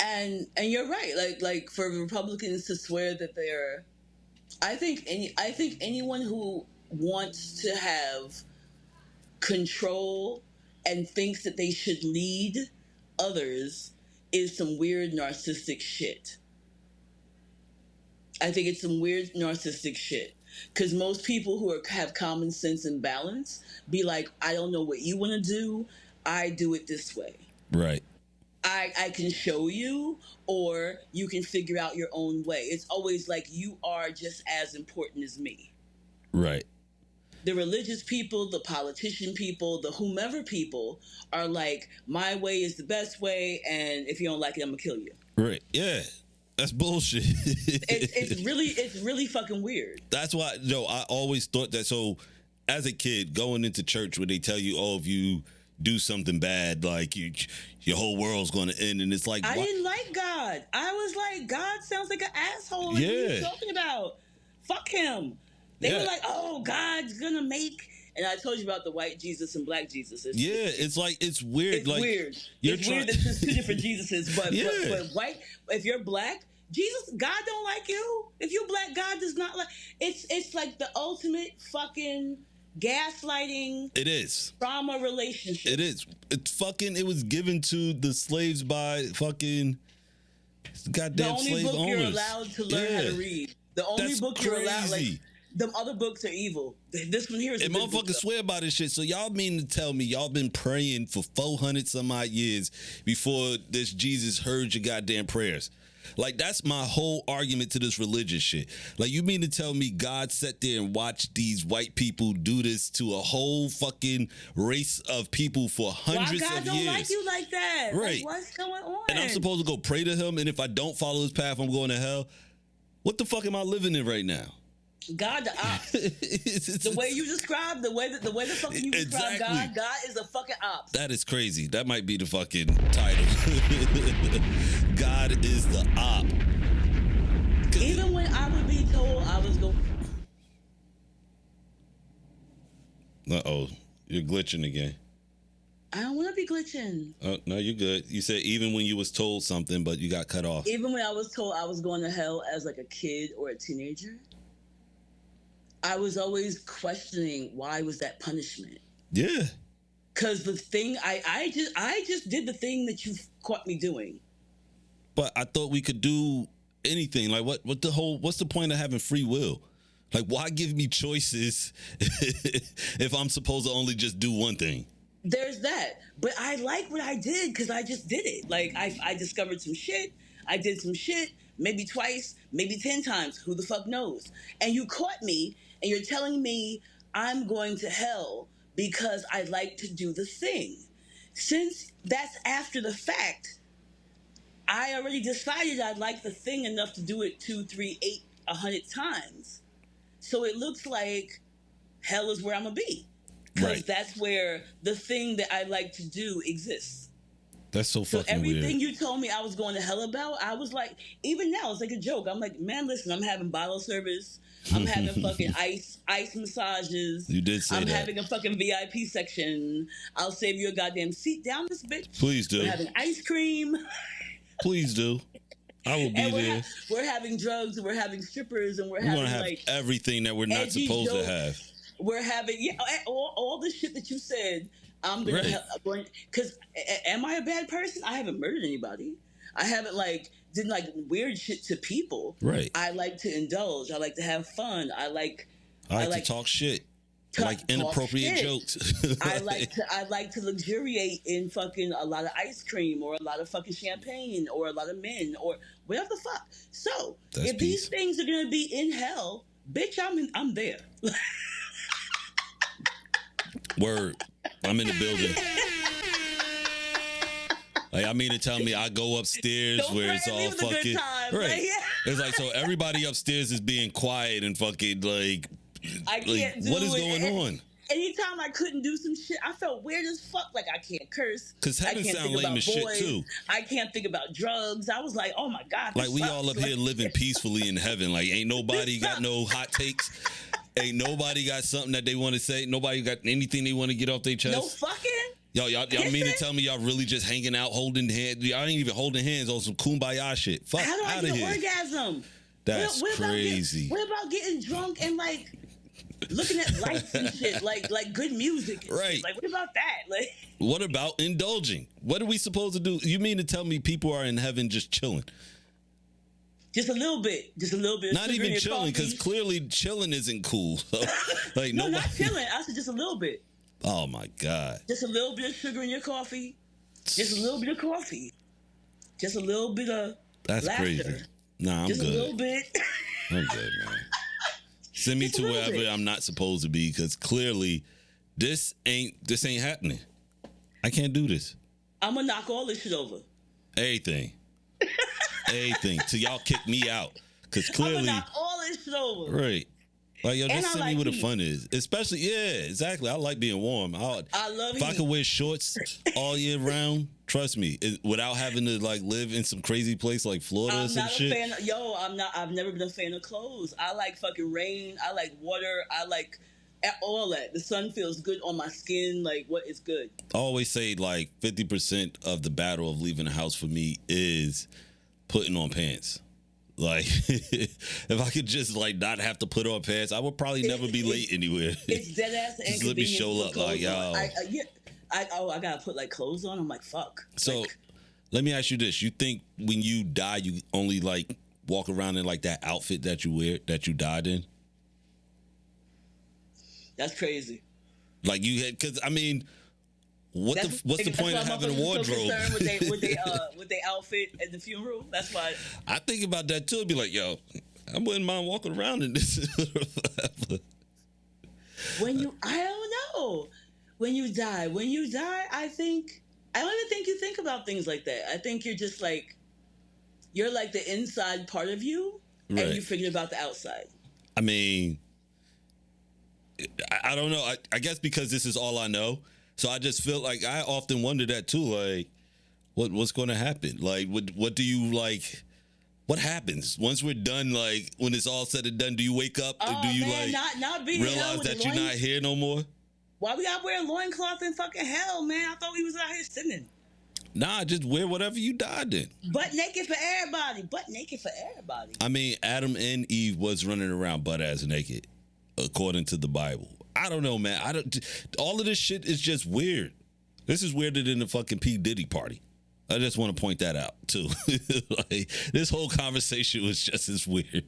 And you're right. Like for Republicans to swear that they're... I think anyone who wants to have control and thinks that they should lead others is some weird narcissistic shit. I think it's some weird narcissistic shit. Because most people who have common sense and balance be like, I don't know what you want to do. I do it this way. Right. I can show you, or you can figure out your own way. It's always like you are just as important as me. Right. The religious people, the politician people, the whomever people are like, my way is the best way, and if you don't like it, I'm gonna kill you. Right. Yeah. That's bullshit. It's really fucking weird. That's why, I always thought that. So as a kid, going into church where they tell you, oh, if you do something bad, like your whole world's going to end, and it's like, I didn't like God. I was like, God sounds like an asshole. Like, what are you talking about? Fuck him. They were like, oh, God's gonna make... And I told you about the white Jesus and black Jesus. It's like, it's weird. It's like, weird. It's weird that there's two different Jesuses, but white, if you're black, Jesus, God don't like you. If you're black, God does not like... It's like the ultimate fucking gaslighting... It is. Trauma relationship. It is. It was given to the slaves by fucking goddamn slave owners. The only book you're allowed to learn how to read. The only book you're allowed... Like, them other books are evil. This one here is... And motherfuckers swear by this shit. So y'all mean to tell me y'all been praying for 400 some odd years before this Jesus heard your goddamn prayers? Like, that's my whole argument to this religious shit. Like, you mean to tell me God sat there and watched these white people do this to a whole fucking race of people for hundreds of years? Why God don't like you like that? Right. Like, what's going on? And I'm supposed to go pray to him, and if I don't follow his path, I'm going to hell? What the fuck am I living in right now? God the ops. The way you describe, the way the fucking you describe God is a fucking ops. That is crazy. That might be the fucking title. God is the op. Even when I would be told I was going... Uh-oh. You're glitching again. I don't want to be glitching. Oh, no, you're good. You said even when you was told something, but you got cut off. Even when I was told I was going to hell as like a kid or a teenager, I was always questioning, why was that punishment? Yeah. Because the thing, I just did the thing that you caught me doing. But I thought we could do anything. Like, what's the point of having free will? Like, why give me choices if I'm supposed to only just do one thing? There's that. But I like what I did because I just did it. Like, I discovered some shit. I did some shit, maybe twice, maybe 10 times. Who the fuck knows? And you caught me, and you're telling me I'm going to hell because I like to do the thing. Since that's after the fact, I already decided I like the thing enough to do it 2, 3, 8, 100 times. So it looks like hell is where I'm going to be. Because that's where the thing that I like to do exists. That's so So fucking everything weird. you told me I was going to hell about, I was like, even now it's like a joke. I'm like, man, listen, I'm having bottle service. I'm having fucking ice massages. You did say I'm that. having a fucking VIP section. I'll save you a goddamn seat down this bitch. Please do. We're having ice cream. Please do. I will be And there. we're having drugs, and we're having strippers, and we're We having want to have like everything that we're not edgy supposed to jokes. have. We're having all the shit that you said. I'm gonna Right. because am I a bad person? I haven't murdered anybody. I haven't like did like weird shit to people. Right. I like to indulge. I like to have fun. I like to talk shit. Like inappropriate jokes. I like to luxuriate in fucking a lot of ice cream or a lot of fucking champagne or a lot of men or whatever the fuck. So That's if these things are gonna be in hell, bitch, I'm there. Word. I'm in the building. Like, I mean to tell me I go upstairs Don't where fret, it's all leave it a good fucking time. right. Like, yeah. It's like, so everybody upstairs is being quiet and fucking like, I can't do what is it. going on? Anytime I couldn't do some shit, I felt weird as fuck. Like I can't curse. 'Cause heaven I can't sound think lame about as shit, boys. too. I can't think about drugs. I was like, oh my god. Like this we sucks. all up here living peacefully in heaven. Like ain't nobody got no hot takes. Ain't nobody got something that they want to say. Nobody got anything they want to get off their chest. No fucking. Y'all mean to tell me y'all really just hanging out, holding hands? Y'all ain't even holding hands on some kumbaya shit. Fuck How do I out get of an here. orgasm? That's crazy. What about getting drunk and like looking at lights and shit, like good music? And Right. Shit. Like what about that? Like What about indulging? What are we supposed to do? You mean to tell me people are in heaven just chilling? just a little bit. Of Not sugar in even your chilling, because coffee. clearly chilling isn't cool. So, like No, nobody. not chilling. I said just a little bit. Oh my god. Just a little bit of sugar in your coffee. Just a little bit of coffee. Just a little bit of That's laughter. crazy. Nah, I'm Just a little good. bit. I'm good, man. Send me Just a to little wherever bit. I'm not supposed to be, because clearly this ain't happening. I can't do this. I'm gonna knock all this shit over. Everything. Everything. Till y'all kick me out. Because I'm clearly, gonna knock all this shit over. right. Like, yo, And just I send like me where the heat. fun is. Especially, yeah, exactly. I like being warm. I love If I heat. could wear shorts all year round, trust me, without having to like live in some crazy place like Florida or I'm some not shit. a fan. I've never been a fan of clothes. I like fucking rain. I like water. I like all that. The sun feels good on my skin. Like what is good? I always say like 50% of the battle of leaving the house for me is putting on pants. Like if I could just like not have to put on pants, I would probably never be late anywhere. It's dead ass. Just let me show up, like, yo. I gotta put like clothes on. I'm like fuck. So Like, let me ask you this: you think when you die, you only like walk around in like that outfit that you wear that you died in? that's crazy. Like you had, because I mean, what's the That's point why of having a motherfuckers are so wardrobe? concerned with they outfit at the funeral. That's why. I think about that too. I'd be like, yo, I wouldn't mind walking around in this. I don't know. When you die, I don't even think you think about things like that. I think you're just like, you're like the inside part of you, Right. and you forget about the outside. I mean, I don't know. I guess because this is all I know, so I just feel like I often wonder that too. Like, what's going to happen? Like, what do you like? What happens once we're done? Like, when it's all said and done, do you wake up? Oh, Do you man, like not being in hell realize with that the you're loin- not here no more? Why we gotta wear a loincloth in fucking hell, man? I thought we was out here sinning. Nah, just wear whatever you died in. Butt naked for everybody. Butt naked for everybody. I mean, Adam and Eve was running around butt ass naked, according to the Bible. I don't know, man. All of this shit is just weird. This is weirder than the fucking P. Diddy party. I just want to point that out too. Like, this whole conversation was just as weird.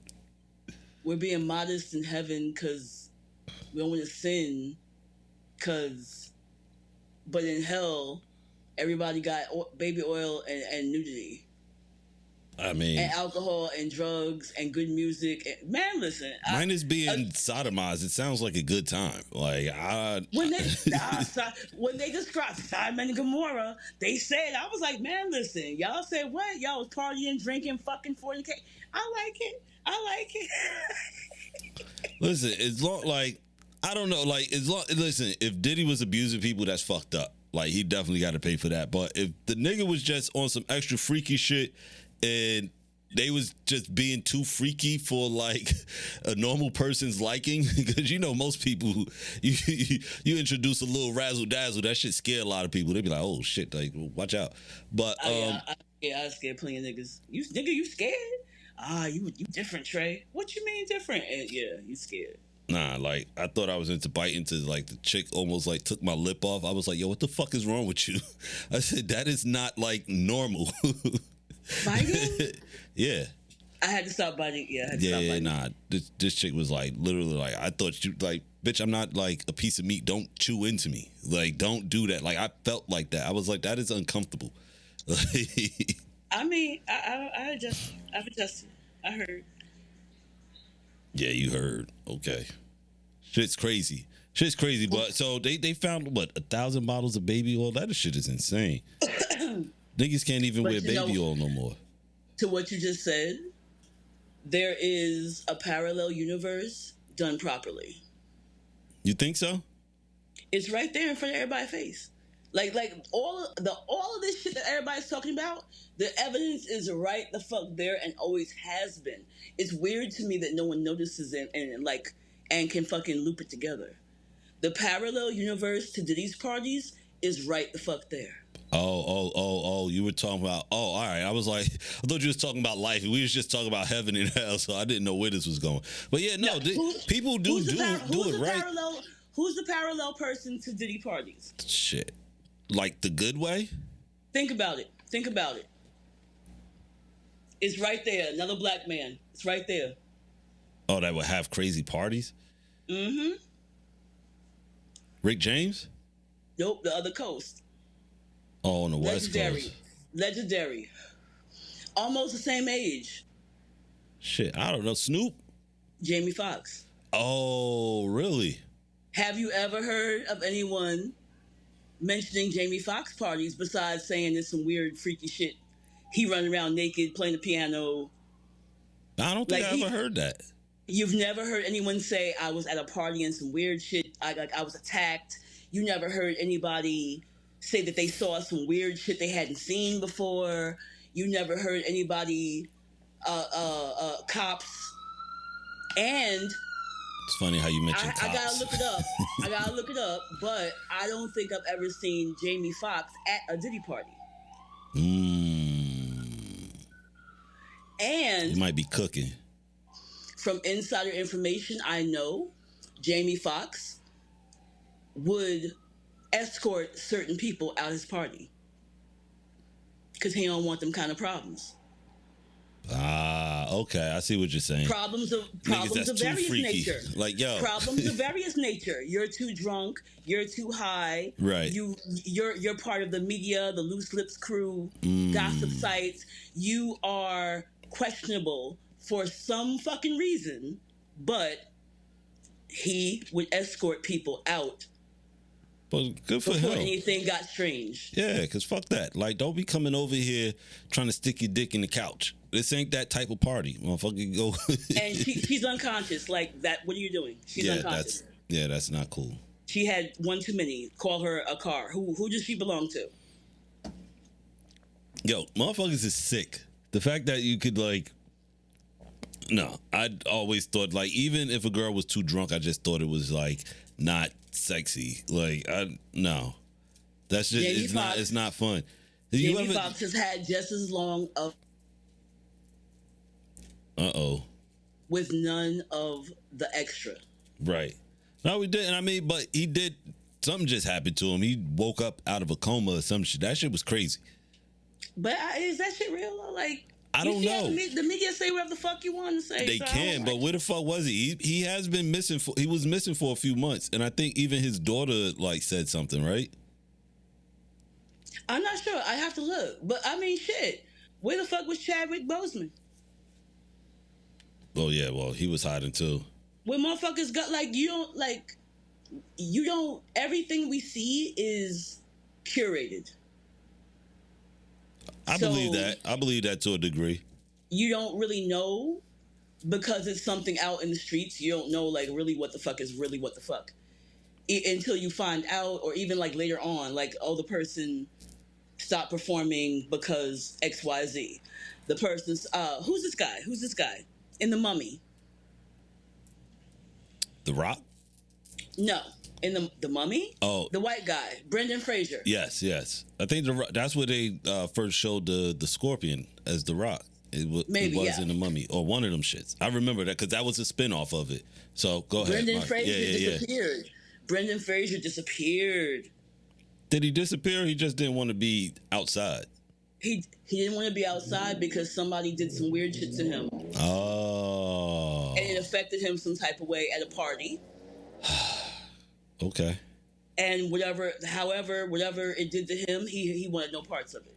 We're being modest in heaven because we don't want to sin. But in hell, everybody got baby oil and nudity. I mean, And alcohol and drugs and good music. Man, listen. mine is being sodomized. It sounds like a good time. Like, When they described Sodom and Gomorrah, they said, I was like, man, listen. Y'all said what? Y'all was partying, drinking, fucking 40K. I like it. listen, as long, like, I don't know, like, listen, if Diddy was abusing people, that's fucked up. Like, he definitely got to pay for that. But if the nigga was just on some extra freaky shit and they was just being too freaky for like a normal person's liking, because you know most people, you introduce a little razzle dazzle, that shit scare a lot of people. They be like, oh shit, like watch out. But I scared plenty of niggas. You scared? You different, Trey. What you mean different? And yeah, you scared. Nah, like I thought I was into biting to like the chick almost like took my lip off. I was like, yo, what the fuck is wrong with you? I said, that is not like normal. Biting? Yeah. I had to stop biting. Yeah, I had to stop biting. Nah. This chick was like literally like, I thought you like, bitch, I'm not like a piece of meat. Don't chew into me. Like, don't do that. Like, I felt like that. I was like, that is uncomfortable. I mean, I adjusted. I heard. Yeah, you heard. Okay. Shit's crazy. But so they found what, 1,000 bottles of baby oil? That shit is insane. Niggas can't even wear baby oil no more. To what you just said, there is a parallel universe done properly. You think so? It's right there in front of everybody's face. Like all of this shit that everybody's talking about, the evidence is right the fuck there and always has been. It's weird to me that no one notices it and can fucking loop it together. The parallel universe to Diddy's parties is right the fuck there. Oh, you were talking about, all right. I was like, I thought you was talking about life. We was just talking about heaven and hell, so I didn't know where this was going. But yeah, no, people do it right. Who's the parallel person to Diddy parties? Shit. Like the good way? Think about it. It's right there. Another black man. It's right there. Oh, that would have crazy parties? Mm-hmm. Rick James? Nope, the other coast. Oh, on the West Coast. Legendary. Almost the same age. Shit, I don't know. Snoop? Jamie Foxx. Oh, really? Have you ever heard of anyone mentioning Jamie Foxx parties besides saying there's some weird, freaky shit? He running around naked, playing the piano. I don't think I ever heard that. You've never heard anyone say, I was at a party and some weird shit, I was attacked. You never heard anybody say that they saw some weird shit they hadn't seen before. You never heard anybody, cops. And it's funny how you mentioned cops. I gotta look it up. But I don't think I've ever seen Jamie Foxx at a Diddy party. And you might be cooking. From insider information, I know Jamie Foxx would escort certain people out his party because he don't want them kind of problems. Okay, I see what you're saying. Problems of various nature. Like, yo, problems of various nature. You're too drunk. You're too high. Right. You're part of the media, the loose lips crew, gossip sites. You are questionable for some fucking reason, but he would escort people out. But good for him. Before anything got strange. Yeah, because fuck that. Like, don't be coming over here trying to stick your dick in the couch. This ain't that type of party. Motherfucker, go. And she's unconscious. Like, that. What are you doing? She's unconscious. That's not cool. She had one too many. Call her a car. Who does she belong to? Yo, motherfuckers is sick. The fact that you could, like, no, I always thought, like, even if a girl was too drunk, I just thought it was, like, not sexy. Like, no. That's just, it's not fun. Jamie Foxx has had just as long of. With none of the extra. Right. No, we didn't. I mean, but he did. Something just happened to him. He woke up out of a coma or some shit. That shit was crazy. But is that shit real? Like, I don't know. The media say whatever the fuck you want to say. They can, but where the fuck was he? He has been missing. He was missing for a few months, and I think even his daughter like said something, right? I'm not sure. I have to look. But I mean, shit. Where the fuck was Chadwick Boseman? Oh yeah, well he was hiding too. When motherfuckers got you don't. Everything we see is curated. I believe that to a degree. You don't really know because it's something out in the streets. You don't know like really what the fuck is really what the fuck. until you find out, or even like later on, like, oh, the person stopped performing because XYZ. The person's who's this guy? Who's this guy in the Mummy? The Rock. No, in the Mummy. Oh, the white guy, Brendan Fraser. yes. I think that's where they first showed the Scorpion as the Rock. Maybe, it was yeah. in the Mummy or one of them shits. I remember that because that was a spinoff of it. So go ahead. Brendan Fraser disappeared. Brendan Fraser disappeared. Did he disappear? Or he just didn't want to be outside. He didn't want to be outside because somebody did some weird shit to him. Oh. And it affected him some type of way at a party. Okay. And whatever it did to him, he wanted no parts of it.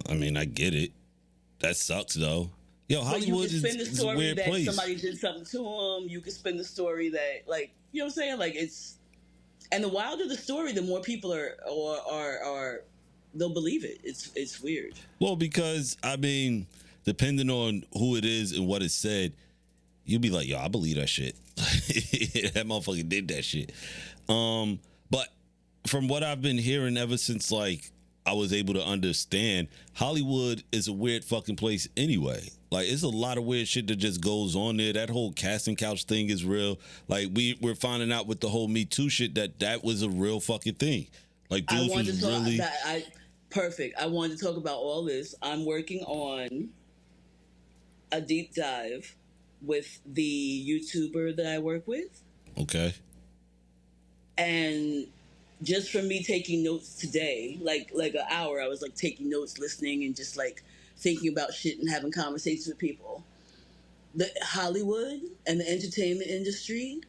I mean, I get it. That sucks, though. Yo, Hollywood is a weird that place. Somebody did something to him. You could spin the story that, like, you know what I'm saying? Like, it's, and the wilder the story, the more people are they'll believe it. It's weird. Well, because I mean, depending on who it is and what it said, you'll be like, yo, I believe that shit. That motherfucker did that shit. But from what I've been hearing ever since, like, I was able to understand, Hollywood is a weird fucking place anyway. Like, it's a lot of weird shit that just goes on there. That whole casting couch thing is real. Like, we're finding out with the whole Me Too shit that was a real fucking thing. Like, dudes was really... Perfect. I wanted to talk about all this. I'm working on a deep dive with the YouTuber that I work with. Okay. And just from me taking notes today, like an hour, I was like taking notes, listening, and just like thinking about shit and having conversations with people. The Hollywood and the entertainment industry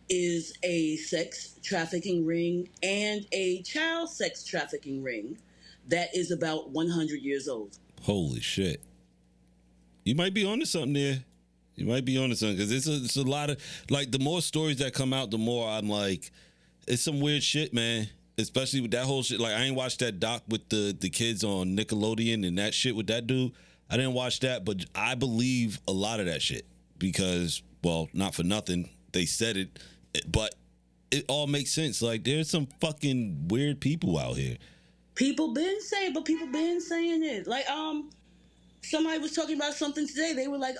is a sex trafficking ring and a child sex trafficking ring that is about 100 years old. Holy shit. You might be onto something there. You might be onto something, because it's a lot of, like, the more stories that come out, the more I'm like, it's some weird shit, man. Especially with that whole shit. Like, I ain't watched that doc with the kids on Nickelodeon and that shit with that dude. I didn't watch that, but I believe a lot of that shit because, well, not for nothing, they said it, but it all makes sense. Like, there's some fucking weird people out here. People been saying it. Like, somebody was talking about something today. They were like,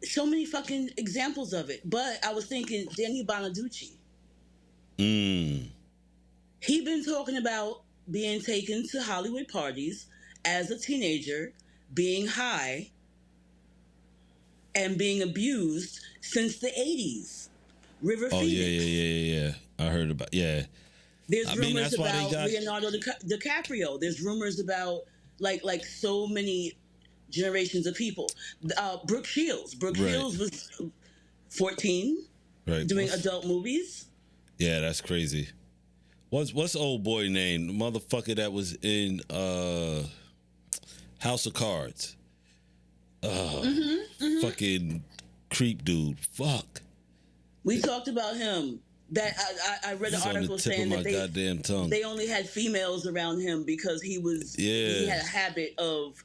so many fucking examples of it. But I was thinking Danny Bonaducci. He been talking about being taken to Hollywood parties as a teenager, being high, and being abused since the 80s. River Phoenix. Yeah. I heard about, yeah. There's rumors about Leonardo DiCaprio. There's rumors about like so many generations of people. Brooke Shields. Brooke Shields was 14, doing adult movies. Yeah, that's crazy. What's the old boy name? The motherfucker that was in House of Cards. Fucking creep dude. Fuck. We talked about him. That I read an article saying that they only had females around him because he had a habit of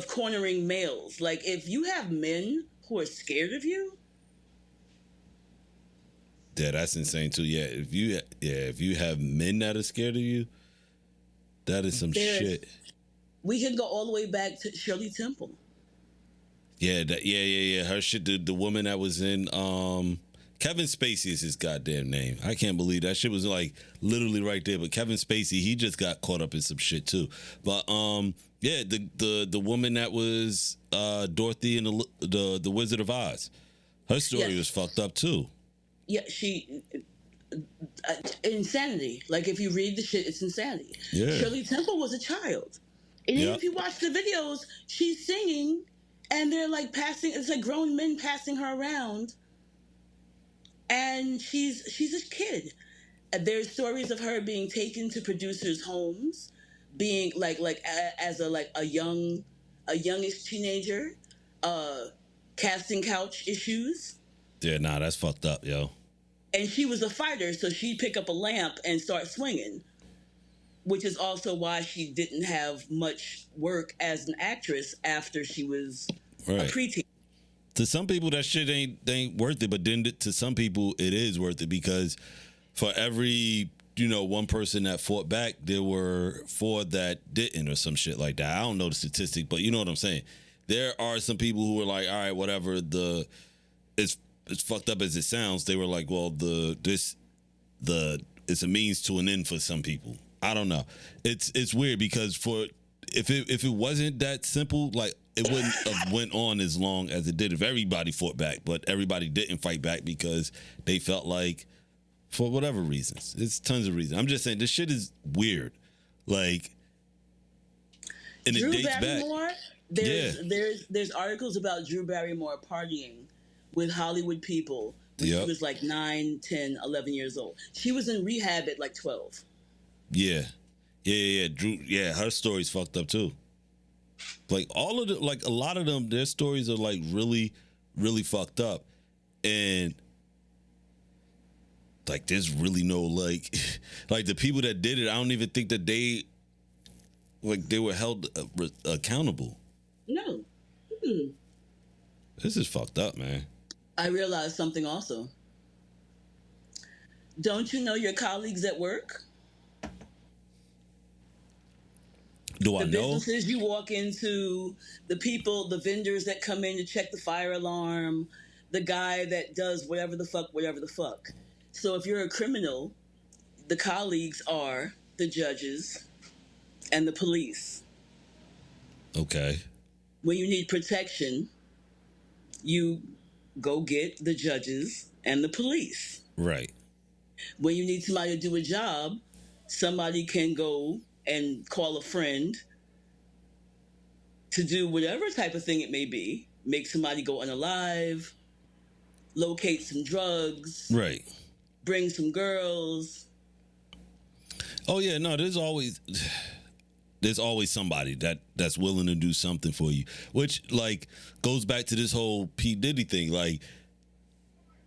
cornering males. Like, if you have men who are scared of you, yeah, that's insane too. Yeah, if you have men that are scared of you, that is some shit. We can go all the way back to Shirley Temple. Yeah, her shit. The woman that was in Kevin Spacey is his goddamn name. I can't believe that shit was like literally right there. But Kevin Spacey, he just got caught up in some shit too. But yeah, the woman that was Dorothy in the Wizard of Oz, her story was fucked up too. Yeah, she insanity. Like, if you read the shit, it's insanity. Yeah. Shirley Temple was a child, and even if you watch the videos, she's singing, and they're like passing. It's like grown men passing her around, and she's a kid. There's stories of her being taken to producers' homes, being as a youngish teenager, casting couch issues. Yeah, nah, that's fucked up, yo. And she was a fighter, so she'd pick up a lamp and start swinging, which is also why she didn't have much work as an actress after she was a preteen. To some people, that shit ain't worth it, but then to some people, it is worth it because for every one person that fought back, there were 4 that didn't, or some shit like that. I don't know the statistic, but you know what I'm saying. There are some people who were like, all right, whatever. It's fucked up as it sounds. They were like, well, it's a means to an end for some people. I don't know. It's weird because if it wasn't that simple, like it wouldn't have went on as long as it did if everybody fought back. But everybody didn't fight back because they felt like, for whatever reasons, it's tons of reasons. I'm just saying this shit is weird, like, and Drew it dates Barrymore, back. There's articles about Drew Barrymore partying with Hollywood people when she was like 9, 10, 11 years old. She was in rehab at like 12. Yeah. Drew, her story's fucked up too. Like all of like a lot of them, their stories are like really, really fucked up, and like there's really no like the people that did it. I don't even think that they were held accountable. No. This is fucked up, man. I realized something also. Don't you know your colleagues at work? Do I know? The businesses you walk into, the people, the vendors that come in to check the fire alarm, the guy that does whatever the fuck. So if you're a criminal, the colleagues are the judges and the police. Okay. When you need protection, you go get the judges and the police. Right. When you need somebody to do a job, somebody can go and call a friend to do whatever type of thing it may be. Make somebody go unalive, locate some drugs. Right. Bring some girls. Oh yeah, no, there's always somebody that's willing to do something for you, which like goes back to this whole P. Diddy thing. Like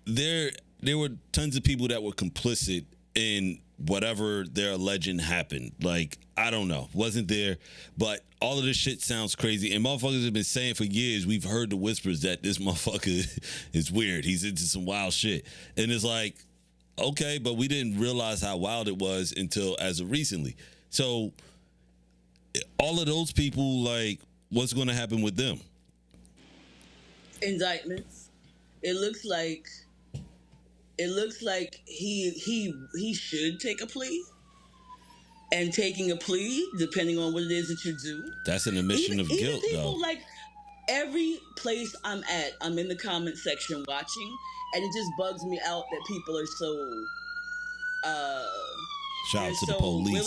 there were tons of people that were complicit in whatever they're alleging happened. Like, I don't know, wasn't there, but all of this shit sounds crazy, and motherfuckers have been saying for years, we've heard the whispers that this motherfucker is weird, he's into some wild shit, and it's like, okay, but we didn't realize how wild it was until as of recently. So all of those people, like, what's going to happen with them? Indictments. It looks like he should take a plea. And taking a plea, depending on what it is that you do. That's an admission of guilt, people, though. Like, every place I'm at, I'm in the comment section watching, and it just bugs me out that people are so shout out to the police,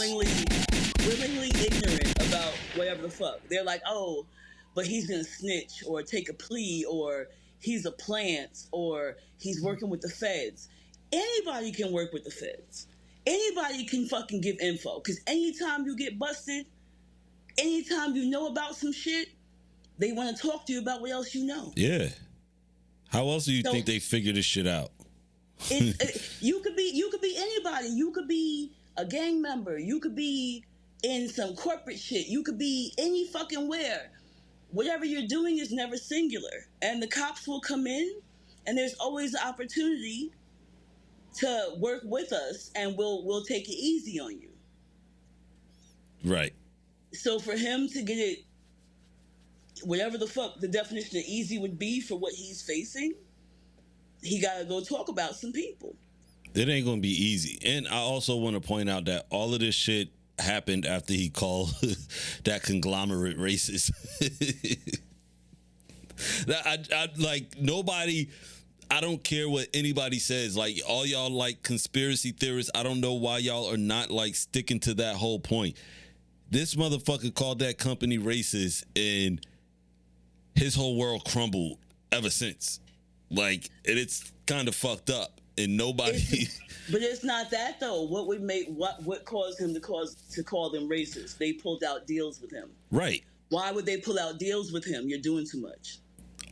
willingly ignorant about whatever the fuck. They're like, oh, but he's gonna snitch or take a plea, or he's a plant, or he's working with the feds. Anybody can work with the feds. Anybody can fucking give info, because anytime you get busted, anytime you know about some shit, they want to talk to you about what else you know. Yeah. How else do you think they figure this shit out? You could be anybody. You could be a gang member. You could be in some corporate shit. You could be any fucking where. Whatever you're doing is never singular, and the cops will come in, and there's always the opportunity to work with us, and we'll take it easy on you. Right. So for him to get it, whatever the fuck the definition of easy would be for what he's facing, he gotta go talk about some people. It ain't gonna be easy. And I also want to point out that all of this shit happened after he called that conglomerate racist. I like nobody. I don't care what anybody says. Like, all y'all like conspiracy theorists, I don't know why y'all are not like sticking to that whole point. This motherfucker called that company racist, and his whole world crumbled ever since. Like, and it's kind of fucked up, and nobody. But it's not that though. What would make what caused him to call them racist? They pulled out deals with him. Right. Why would they pull out deals with him? You're doing too much.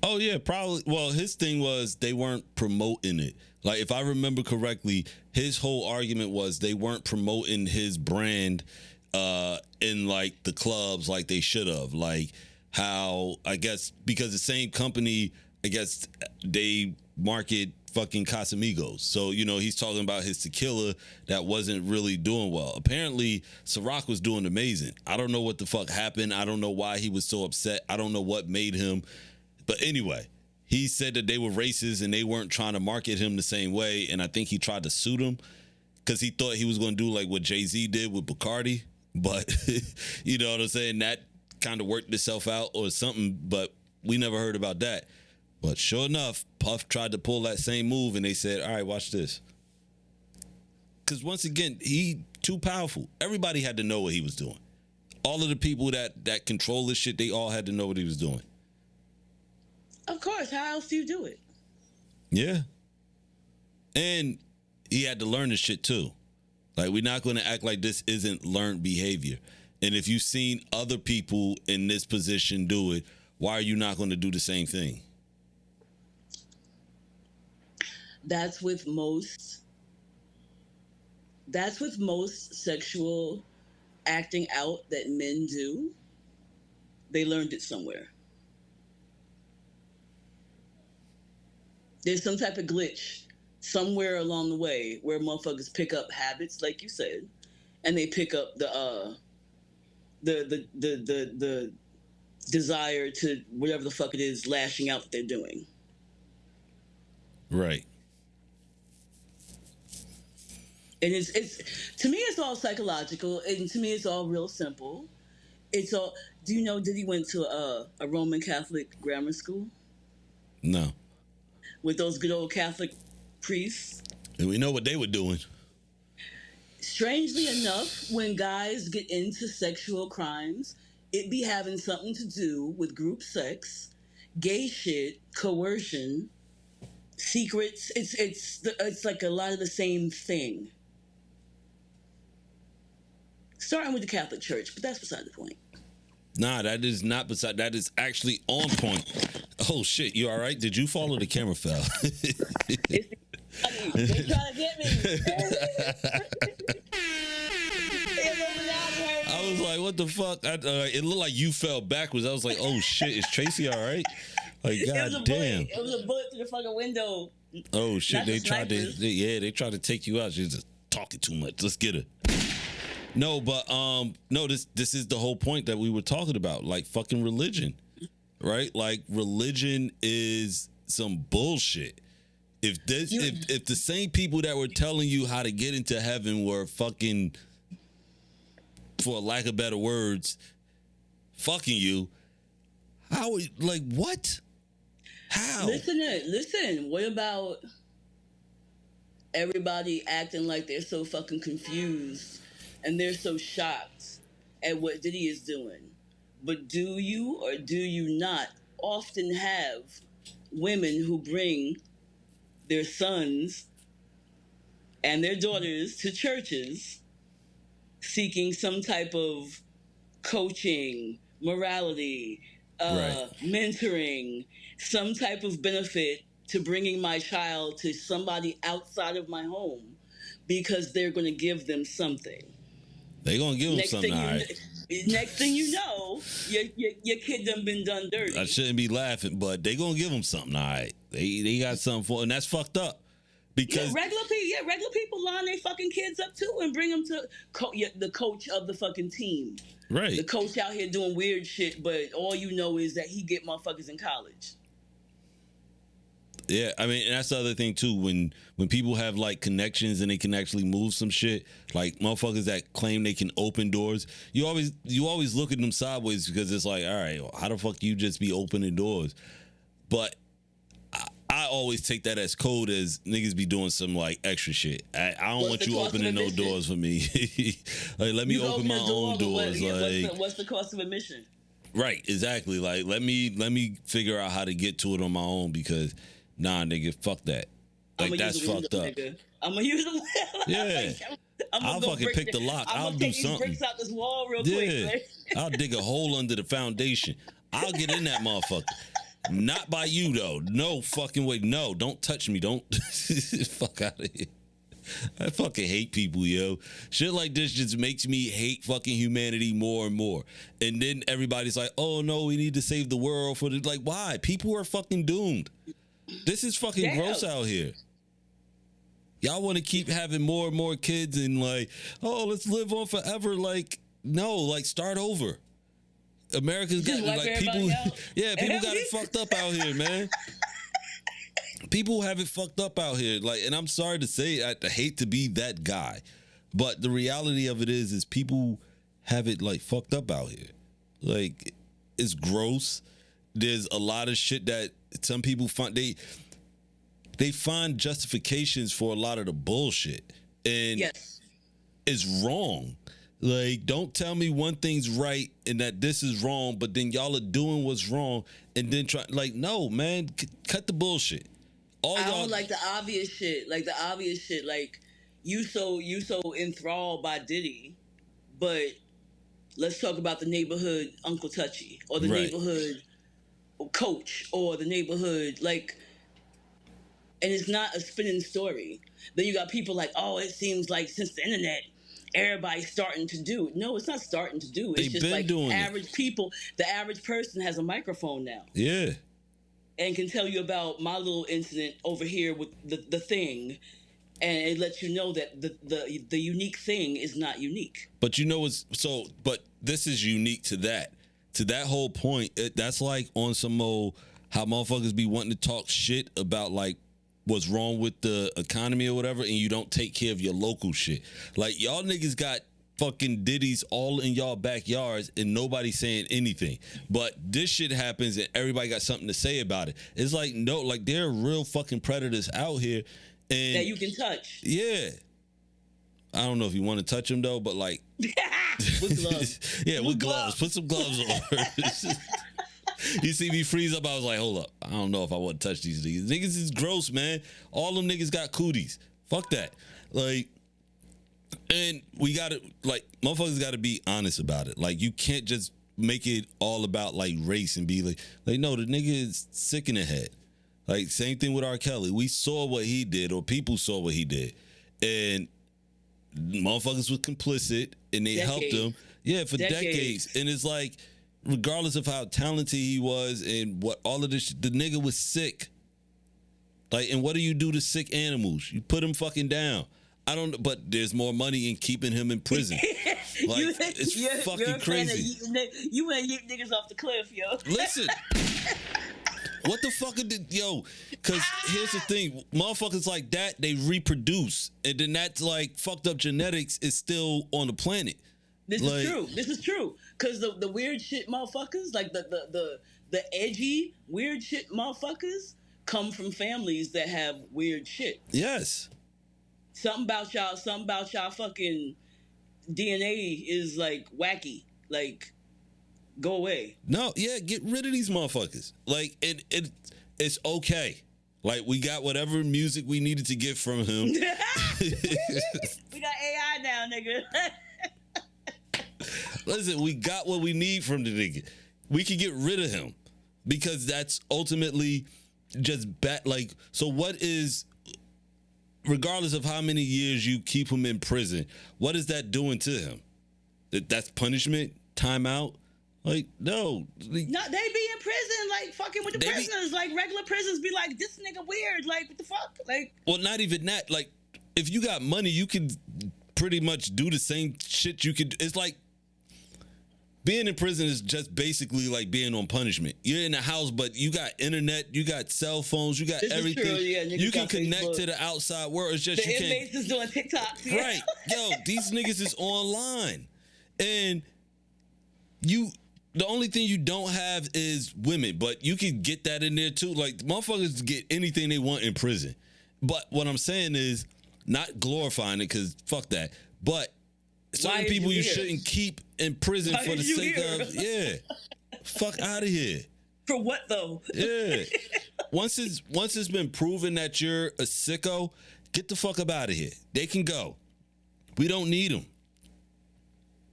Oh yeah, probably. Well, his thing was they weren't promoting it. Like, if I remember correctly, his whole argument was they weren't promoting his brand in like the clubs like they should have. Like, how, I guess because the same company I guess they market fucking Casamigos. So, he's talking about his tequila that wasn't really doing well. Apparently, Ciroc was doing amazing. I don't know what the fuck happened. I don't know why he was so upset. I don't know what made him. But anyway, he said that they were racist and they weren't trying to market him the same way. And I think he tried to sue them because he thought he was going to do like what Jay-Z did with Bacardi. But, you know what I'm saying? That kind of worked itself out or something. But we never heard about that. But sure enough, Puff tried to pull that same move, and they said, all right, watch this. Because once again, he too powerful. Everybody had to know what he was doing. All of the people that control this shit, they all had to know what he was doing. Of course. How else do you do it? Yeah. And he had to learn this shit, too. Like, we're not going to act like this isn't learned behavior. And if you've seen other people in this position do it, why are you not going to do the same thing? That's with most sexual acting out that men do. They learned it somewhere. There's some type of glitch somewhere along the way where motherfuckers pick up habits, like you said, and they pick up the desire to whatever the fuck it is lashing out that they're doing. Right. And it's to me it's all psychological, and to me it's all real simple. It's all. Do you know Diddy went to a Roman Catholic grammar school? No. With those good old Catholic priests. And we know what they were doing. Strangely enough, when guys get into sexual crimes, it be having something to do with group sex, gay shit, coercion, secrets. It's like a lot of the same thing. Starting with the Catholic Church, but that's beside the point. Nah, that is not beside. That is actually on point. Oh shit, you all right? Did you fall or the camera fell? They trying to get me. I was like, what the fuck? It looked like you fell backwards. I was like, oh shit, is Tracy all right? Like, god damn. It was a bullet through the fucking window. Oh shit, Not they the tried to. snipers. They tried to take you out. She's just talking too much. Let's get her. No, but no, this is the whole point that we were talking about, like fucking religion, right? Like religion is some bullshit. If the same people that were telling you how to get into heaven were fucking, for lack of better words, fucking you, how, like, what? How? Listen. What about everybody acting like they're so fucking confused and they're so shocked at what Diddy is doing? But do you or do you not often have women who bring their sons and their daughters to churches seeking some type of coaching, morality, Right. mentoring, some type of benefit to bringing my child to somebody outside of my home because they're going to give them something. They gonna give them something, all right. Next thing you know, your kid done been done dirty. I shouldn't be laughing, but they gonna give them something, all right. They got something for, and that's fucked up. Because regular people line their fucking kids up too and bring them to the coach of the fucking team. right. The coach out here doing weird shit, but all you know is that he get motherfuckers in college. Yeah, I mean, and that's the other thing too. When people have like connections and they can actually move some shit, like motherfuckers that claim they can open doors, you always look at them sideways because it's like, all right, how the fuck you just be opening doors? But I always take that as code as niggas be doing some like extra shit. I don't want you opening no doors for me. Like, let me open my own doors. What's the cost of admission? Right, exactly. Like, let me figure out how to get to it on my own because. Nah, nigga, fuck that. Like, that's fucked up. I'm gonna use them. Yeah. I'll fucking pick the lock. I'll do something. Bricks out this wall real quick. I'll dig a hole under the foundation. I'll get in that motherfucker. Not by you, though. No fucking way. No, don't touch me. Don't. Fuck out of here. I fucking hate people, yo. Shit like this just makes me hate fucking humanity more and more. And then everybody's like, oh no, we need to save the world for the, like, why? People are fucking doomed. This is fucking gross out here. Y'all want to keep having more and more kids and like, oh, let's live on forever. Like, no, like start over. America's got like people. Yeah, people got it fucked up out here, man. People have it fucked up out here. Like, and I'm sorry to say, I hate to be that guy, but the reality of it is people have it like fucked up out here. Like, it's gross. There's a lot of shit that some people find they find justifications for a lot of the bullshit, and it's wrong. Like, don't tell me one thing's right and that this is wrong, but then y'all are doing what's wrong and then try, like, no, man, cut the bullshit. I don't like the obvious shit. Like the obvious shit. Like you so enthralled by Diddy, but let's talk about the neighborhood Uncle Touchy or the neighborhood coach or the neighborhood like. And it's not a spinning story. Then you got people like, oh, it seems like since the internet, everybody's starting to do it. No, it's not starting to do it. It's just like average people. The average person has a microphone now. Yeah. And can tell you about my little incident over here with the thing. And it lets you know that the unique thing is not unique. But you know but this is unique to that. To that whole point, that's like on some old, how motherfuckers be wanting to talk shit about like, what's wrong with the economy or whatever, and you don't take care of your local shit. Like, y'all niggas got fucking Diddy's all in y'all backyards and nobody saying anything. But this shit happens and everybody got something to say about it. It's like, no, like there are real fucking predators out here. And that you can touch. Yeah. I don't know if you want to touch them though, but like. With gloves. Yeah, with gloves. Put some gloves on. You see me freeze up, I was like, hold up. I don't know if I want to touch these niggas. Niggas is gross, man. All them niggas got cooties. Fuck that. Like, and we gotta, like, motherfuckers gotta be honest about it. Like, you can't just make it all about, like, race and be like, no, the nigga is sick in the head. Like, same thing with R. Kelly. We saw what he did, or people saw what he did. And motherfuckers was complicit, and they helped him. Yeah, for decades. And it's like, regardless of how talented he was and what all of this, the nigga was sick. Like, and what do you do to sick animals? You put him fucking down. I don't, but there's more money in keeping him in prison. Like, it's fucking crazy. You want to yeet niggas off the cliff, yo. Listen. What the fuck because here's the thing, motherfuckers like that, they reproduce, and then that's like fucked up genetics is still on the planet. This is true. Cause the weird shit motherfuckers, like the edgy weird shit motherfuckers, come from families that have weird shit. Yes. Something about y'all fucking DNA is like wacky. Like, go away. No, yeah, get rid of these motherfuckers. Like, it's okay. Like, we got whatever music we needed to get from him. We got AI now, nigga. Listen, we got what we need from the nigga. We can get rid of him because that's ultimately just bad. Like, so what is, regardless of how many years you keep him in prison, what is that doing to him? That's punishment? Time out? Like, no. No, they be in prison, like, fucking with the prisoners. Like, regular prisons be like, this nigga weird. Like, what the fuck? Like, well, not even that. Like, if you got money, you can pretty much do the same shit you could. It's like, being in prison is just basically like being on punishment. You're in the house, but you got internet, you got cell phones, you got everything. True, yeah, you can connect Facebook to the outside world. It's just the inmates is doing TikToks. Yeah. Right. Yo, these niggas is online. And the only thing you don't have is women, but you can get that in there too. Like, motherfuckers get anything they want in prison. But what I'm saying is, not glorifying it, because fuck that, but certain people you shouldn't keep in prison for the sake of, fuck out of here. For what though? Yeah. Once it's been proven that you're a sicko, get the fuck up out of here. They can go. We don't need them.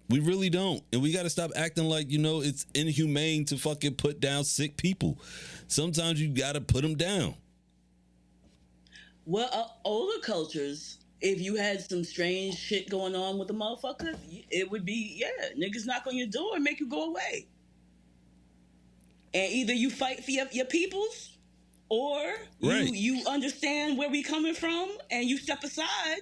We really don't. And we got to stop acting like, it's inhumane to fucking put down sick people. Sometimes you got to put them down. Well, older cultures if you had some strange shit going on with a motherfucker, it would be, niggas knock on your door and make you go away. And either you fight for your peoples, or Right. you understand where we coming from and you step aside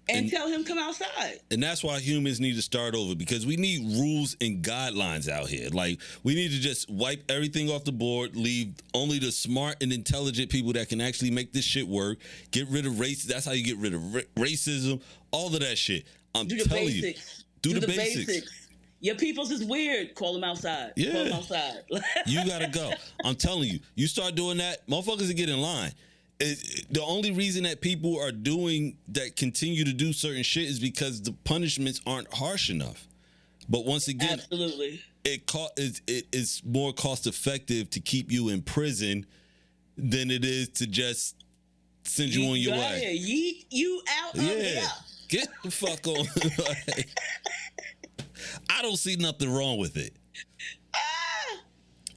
and tell him come outside. And that's why humans need to start over, because we need rules and guidelines out here. Like, we need to just wipe everything off the board, leave only the smart and intelligent people that can actually make this shit work. Get rid of race. That's how you get rid of racism, all of that shit. I'm telling you. Do the basics. Your peoples is weird. Call them outside. Yeah. Call them outside. You gotta go. I'm telling you. You start doing that, motherfuckers will get in line. The only reason that people are doing that, continue to do certain shit, is because the punishments aren't harsh enough. But once again, absolutely, it's more cost effective to keep you in prison than it is to just send you on your way. Yeet you out of here. Get the fuck on. I don't see nothing wrong with it.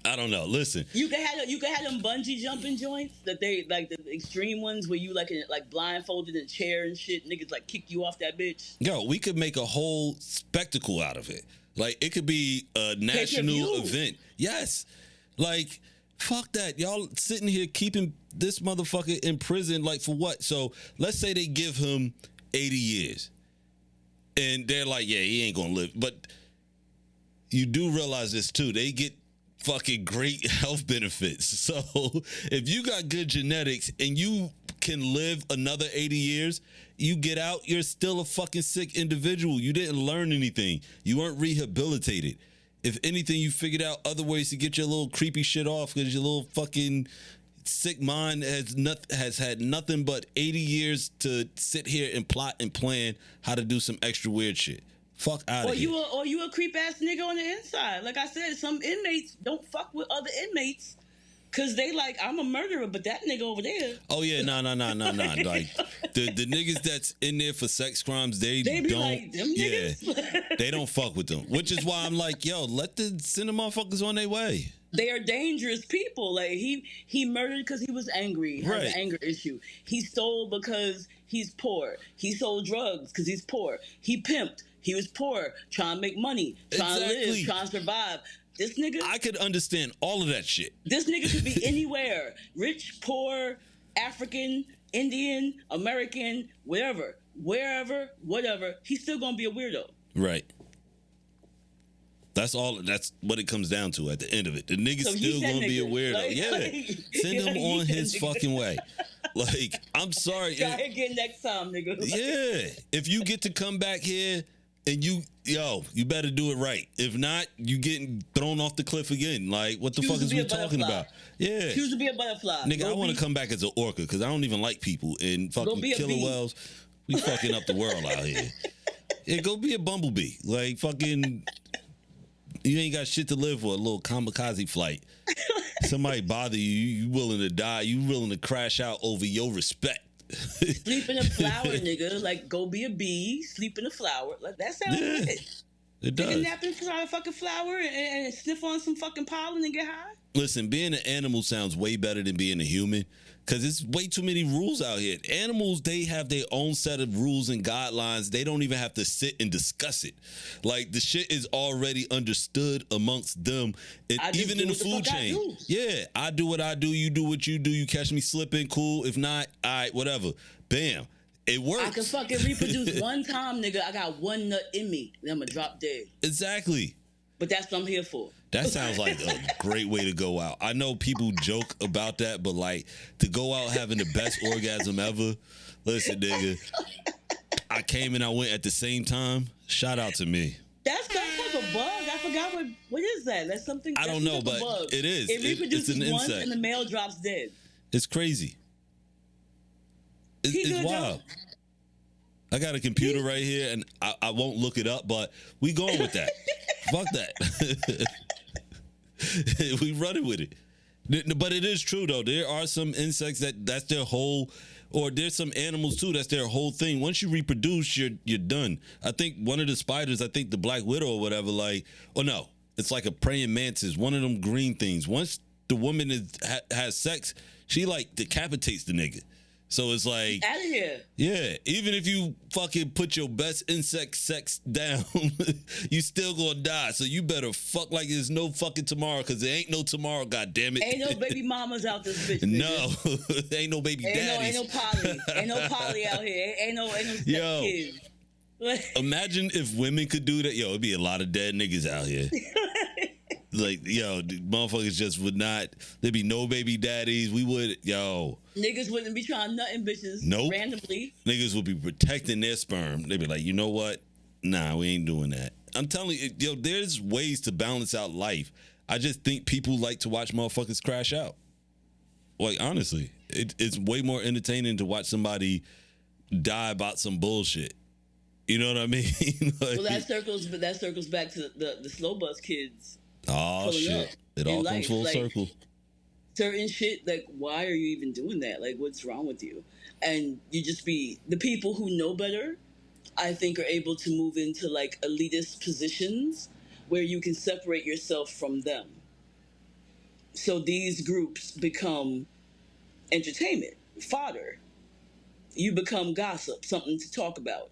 I don't know. Listen, you can have them bungee jumping joints that they like, the extreme ones where you like blindfolded in a chair and shit. Niggas like kick you off that bitch. Yo, we could make a whole spectacle out of it. Like, it could be a national event. Yes. Like, fuck that. Y'all sitting here keeping this motherfucker in prison, like, for what? So let's say they give him 80 years. And they're like, yeah, he ain't gonna live. But you do realize this too. They get fucking great health benefits. So if you got good genetics and you can live another 80 years, you get out, you're still a fucking sick individual. You didn't learn anything. You weren't rehabilitated. If anything, you figured out other ways to get your little creepy shit off, because your little fucking sick mind has had nothing but 80 years to sit here and plot and plan how to do some extra weird shit. Fuck out of here. Or you a creep ass nigga on the inside. Like I said, some inmates don't fuck with other inmates because they like, I'm a murderer, but that nigga over there. Oh yeah, no. Like the niggas that's in there for sex crimes, they be don't. Like, them niggas? Yeah, they don't fuck with them. Which is why I'm like, yo, send the motherfuckers on their way. They are dangerous people. Like he murdered because he was angry, had an anger issue. He stole because he's poor. He sold drugs because he's poor. He pimped. He was poor, trying to make money, trying to live, trying to survive. This nigga, I could understand all of that shit. This nigga could be anywhere. Rich, poor, African, Indian, American, wherever, whatever. He's still gonna be a weirdo. Right. That's what it comes down to at the end of it. The nigga's still gonna be a weirdo. Like, send him on his fucking way. Like, I'm sorry. Try again next time, nigga. Yeah. If you get to come back here and you better do it right. If not, you getting thrown off the cliff again. Like, what the fuck is we talking about? Yeah. Choose to be a butterfly. Nigga, I want to come back as an orca because I don't even like people. And fucking killer whales, we fucking up the world out here. Yeah, go be a bumblebee. Like, fucking, you ain't got shit to live for, a little kamikaze flight. Somebody bother you willing to die. You willing to crash out over your respect. Sleep in a flower, nigga. Like, go be a bee, sleep in a flower. Like, that sounds good. It does. You can nap inside a fucking flower and sniff on some fucking pollen and get high. Listen, being an animal sounds way better than being a human, because it's way too many rules out here. Animals, they have their own set of rules and guidelines. They don't even have to sit and discuss it. Like, the shit is already understood amongst them, and even in the food chain. Yeah, I do what I do. You do what you do. You catch me slipping, cool. If not, all right, whatever. Bam. It works. I can fucking reproduce one time, nigga. I got one nut in me, and I'm gonna drop dead. Exactly. But that's what I'm here for. That sounds like a great way to go out. I know people joke about that, but like, to go out having the best orgasm ever, listen, nigga, I came and I went at the same time. Shout out to me. That's some type of bug. I forgot what is that? That's something. I don't know, but it is. It reproduces it's an once insect. and the male drops dead. It's crazy. It's wild. I got a computer right here, and I won't look it up, but we going with that. Fuck that. We running with it. But it is true, though. There are some insects that's their whole, or there's some animals, too, that's their whole thing. Once you reproduce, you're done. I think one of the spiders, I think the black widow or whatever, like, oh, no, it's like a praying mantis, one of them green things. Once the woman has sex, she, like, decapitates the nigga. So it's like, Out of here. yeah, even if you fucking put your best insect sex down, you still gonna die. So you better fuck like there's no fucking tomorrow, because there ain't no tomorrow, goddammit. Ain't no baby mamas out this bitch. No, ain't no baby daddies. Ain't no poly. Ain't no poly out here. Ain't no step Yo. kids. Imagine if women could do that. Yo, it'd be a lot of dead niggas out here. Like, yo, the motherfuckers just would not. There'd be no baby daddies. We would, yo. Niggas wouldn't be trying nutting bitches Nope. randomly. Niggas would be protecting their sperm. They'd be like, you know what? Nah, we ain't doing that. I'm telling you, yo, there's ways to balance out life. I just think people like to watch motherfuckers crash out. Like, honestly, it's way more entertaining to watch somebody die about some bullshit. You know what I mean? Like, Well, that circles back to the slow bus kids. oh shit! Up It in all life, comes full like, circle. Certain shit, like, why are you even doing that? Like, what's wrong with you? And you just be the people who know better. I think are able to move into like elitist positions where you can separate yourself from them. So these groups become entertainment, fodder. You become gossip, something to talk about.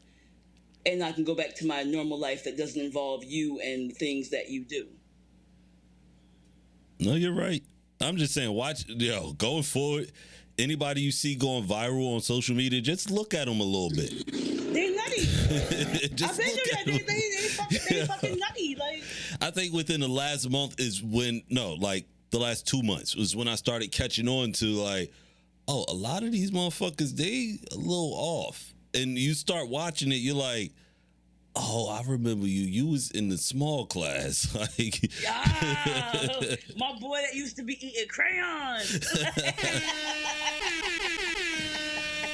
And I can go back to my normal life that doesn't involve you and the things that you do. No, you're right. I'm just saying, watch, yo, going forward, anybody you see going viral on social media, just look at them a little bit. They nutty. Just I bet look you at that them. they fucking nutty. Like, I think within the last month is when, no, like the last 2 months was when I started catching on to like, oh, a lot of these motherfuckers, they a little off. And you start watching it, you're like, oh, I remember you. You was in the small class. Like, my boy that used to be eating crayons.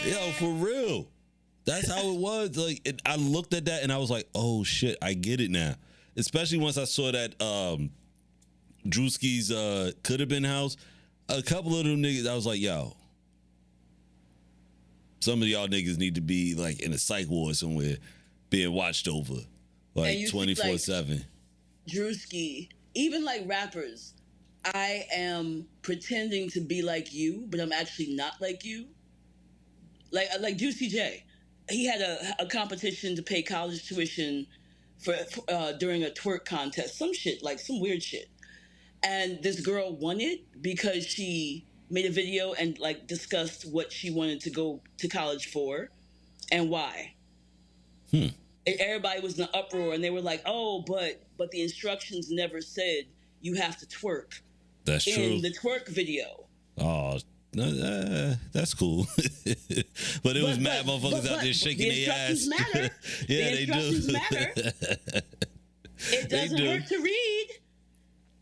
yo, for real. That's how it was. Like, I looked at that and I was like, oh shit, I get it now. Especially once I saw that Drewski's Could Have Been House. A couple of them niggas, I was like, yo, some of y'all niggas need to be like in a psych ward somewhere, being watched over like 24/7. Drewski, even like rappers, I am pretending to be like you, but I'm actually not like you. Like Juicy J, he had a competition to pay college tuition for during a twerk contest, some shit, like some weird shit. And this girl won it because she made a video and like discussed what she wanted to go to college for and why. And everybody was in an uproar and they were like, oh, but the instructions never said you have to twerk. That's true. In the twerk video. Oh, that's cool. But it was mad motherfuckers out there shaking their ass. Matter. Yeah, the instructions matter. It doesn't hurt to read.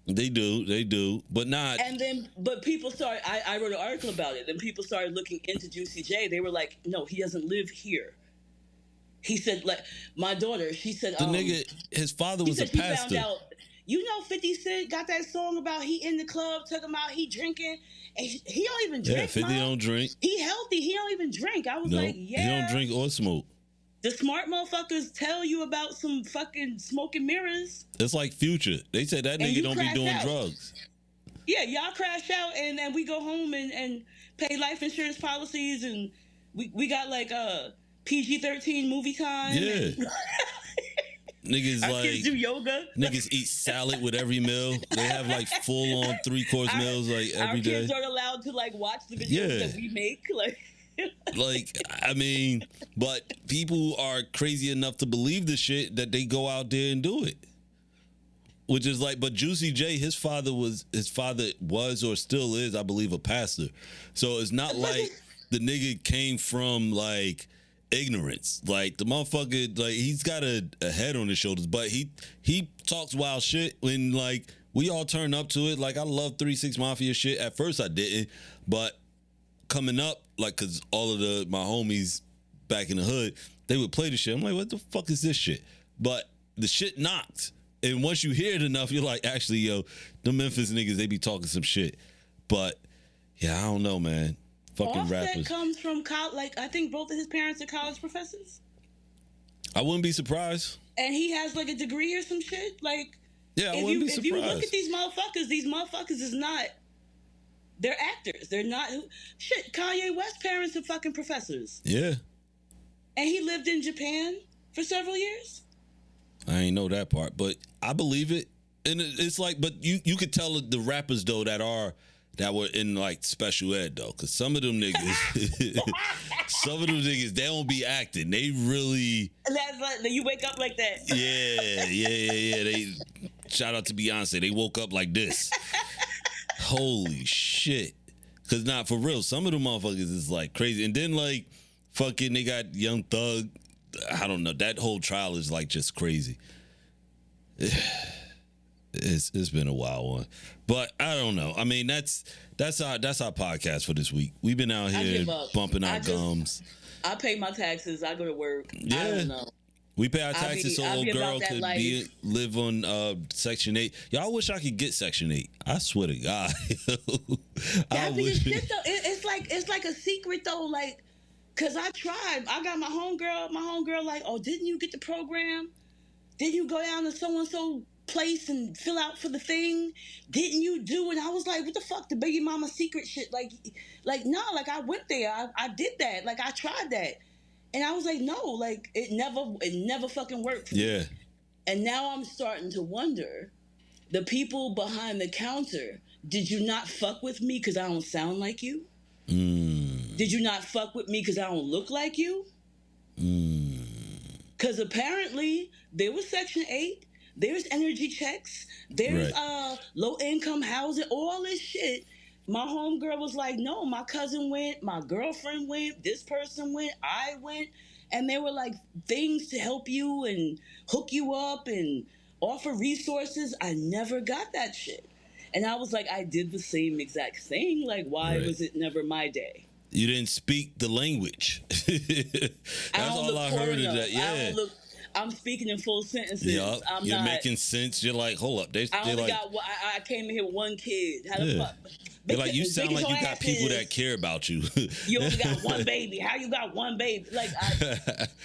They do, but not. And then, but people started, I wrote an article about it, and people started looking into Juicy J. They were like, no, he doesn't live here. He said, like, my daughter, she said, The nigga, his father was a pastor. She found out, you know, 50 Cent got that song about he in the club, talking about he drinking, and he don't even drink. Yeah, 50 don't drink. He healthy, he don't even drink. I was like, yeah. He don't drink or smoke. The smart motherfuckers tell you about some fucking smoking mirrors. It's like Future. They said that nigga don't be doing drugs. Yeah, y'all crash out and then we go home and pay life insurance policies and we got like PG-13 movie time. Yeah. Niggas our like kids do yoga. Niggas eat salad with every meal. They have like full on 3-course meals like every day. Our kids aren't allowed to like watch the videos that we make. Like, I mean, but people are crazy enough to believe the shit that they go out there and do it. Which is like, but Juicy J, his father was or still is, I believe, a pastor. So it's not like the nigga came from like ignorance. Like the motherfucker, like he's got a head on his shoulders, but he talks wild shit when like we all turn up to it. Like I love 3 6 Mafia shit. At first I didn't, but coming up, like, cause all of my homies back in the hood, they would play the shit. I'm like, what the fuck is this shit? But the shit knocked. And once you hear it enough, you're like, actually, yo, the Memphis niggas, they be talking some shit. But yeah, I don't know, man. Fucking Offset rappers. comes from like I think both of his parents are college professors. I wouldn't be surprised. And he has like a degree or some shit. Like, yeah, I wouldn't be surprised. If you look at these motherfuckers is not They're actors. They're not shit. Kanye West's parents are fucking professors, Yeah. and he lived in Japan for several years. I ain't know that part, but I believe it. And it's like, but you could tell the rappers though that were in like special ed though, because some of them niggas, they don't be acting. They really. And that's like you wake up like that. Yeah. They shout out to Beyonce. They woke up like this. Holy shit! Because not for real, some of them motherfuckers is like crazy, and then like fucking they got Young Thug. I don't know. That whole trial is like just crazy. It's been a wild one, but I don't know. I mean, that's our podcast for this week. We've been out here bumping our gums. I pay my taxes. I go to work. Yeah. I don't know. We pay our taxes so old girl could live on Section 8. Y'all wish I could get Section 8. I swear to God. That be the shit though. It's like a secret though. Like, cause I tried. I got my homegirl like, oh, didn't you get the program? Didn't you go down to so and so place and fill out for the thing? Didn't you do? And I was like, what the fuck, the baby mama secret shit? Like no, like I went there. I did that. Like I tried that. And I was like, no, like it never fucking worked for me. And now I'm starting to wonder, the people behind the counter, did you not fuck with me because I don't sound like you? Did you not fuck with me because I don't look like you? Because apparently there was Section 8, there's energy checks, there's low income housing, all this shit. My homegirl was like, no, my cousin went, my girlfriend went, this person went, I went. And they were like things to help you and hook you up and offer resources. I never got that shit. And I was like, I did the same exact thing. Like, why was it never my day? You didn't speak the language. That's all I heard of that. Yeah. I'm speaking in full sentences. Yep. You're making sense. You're like, hold up. I came in here with one kid. How the fuck? You're like, you sound like you got people that care about you. You only got one baby. How you got one baby? Like,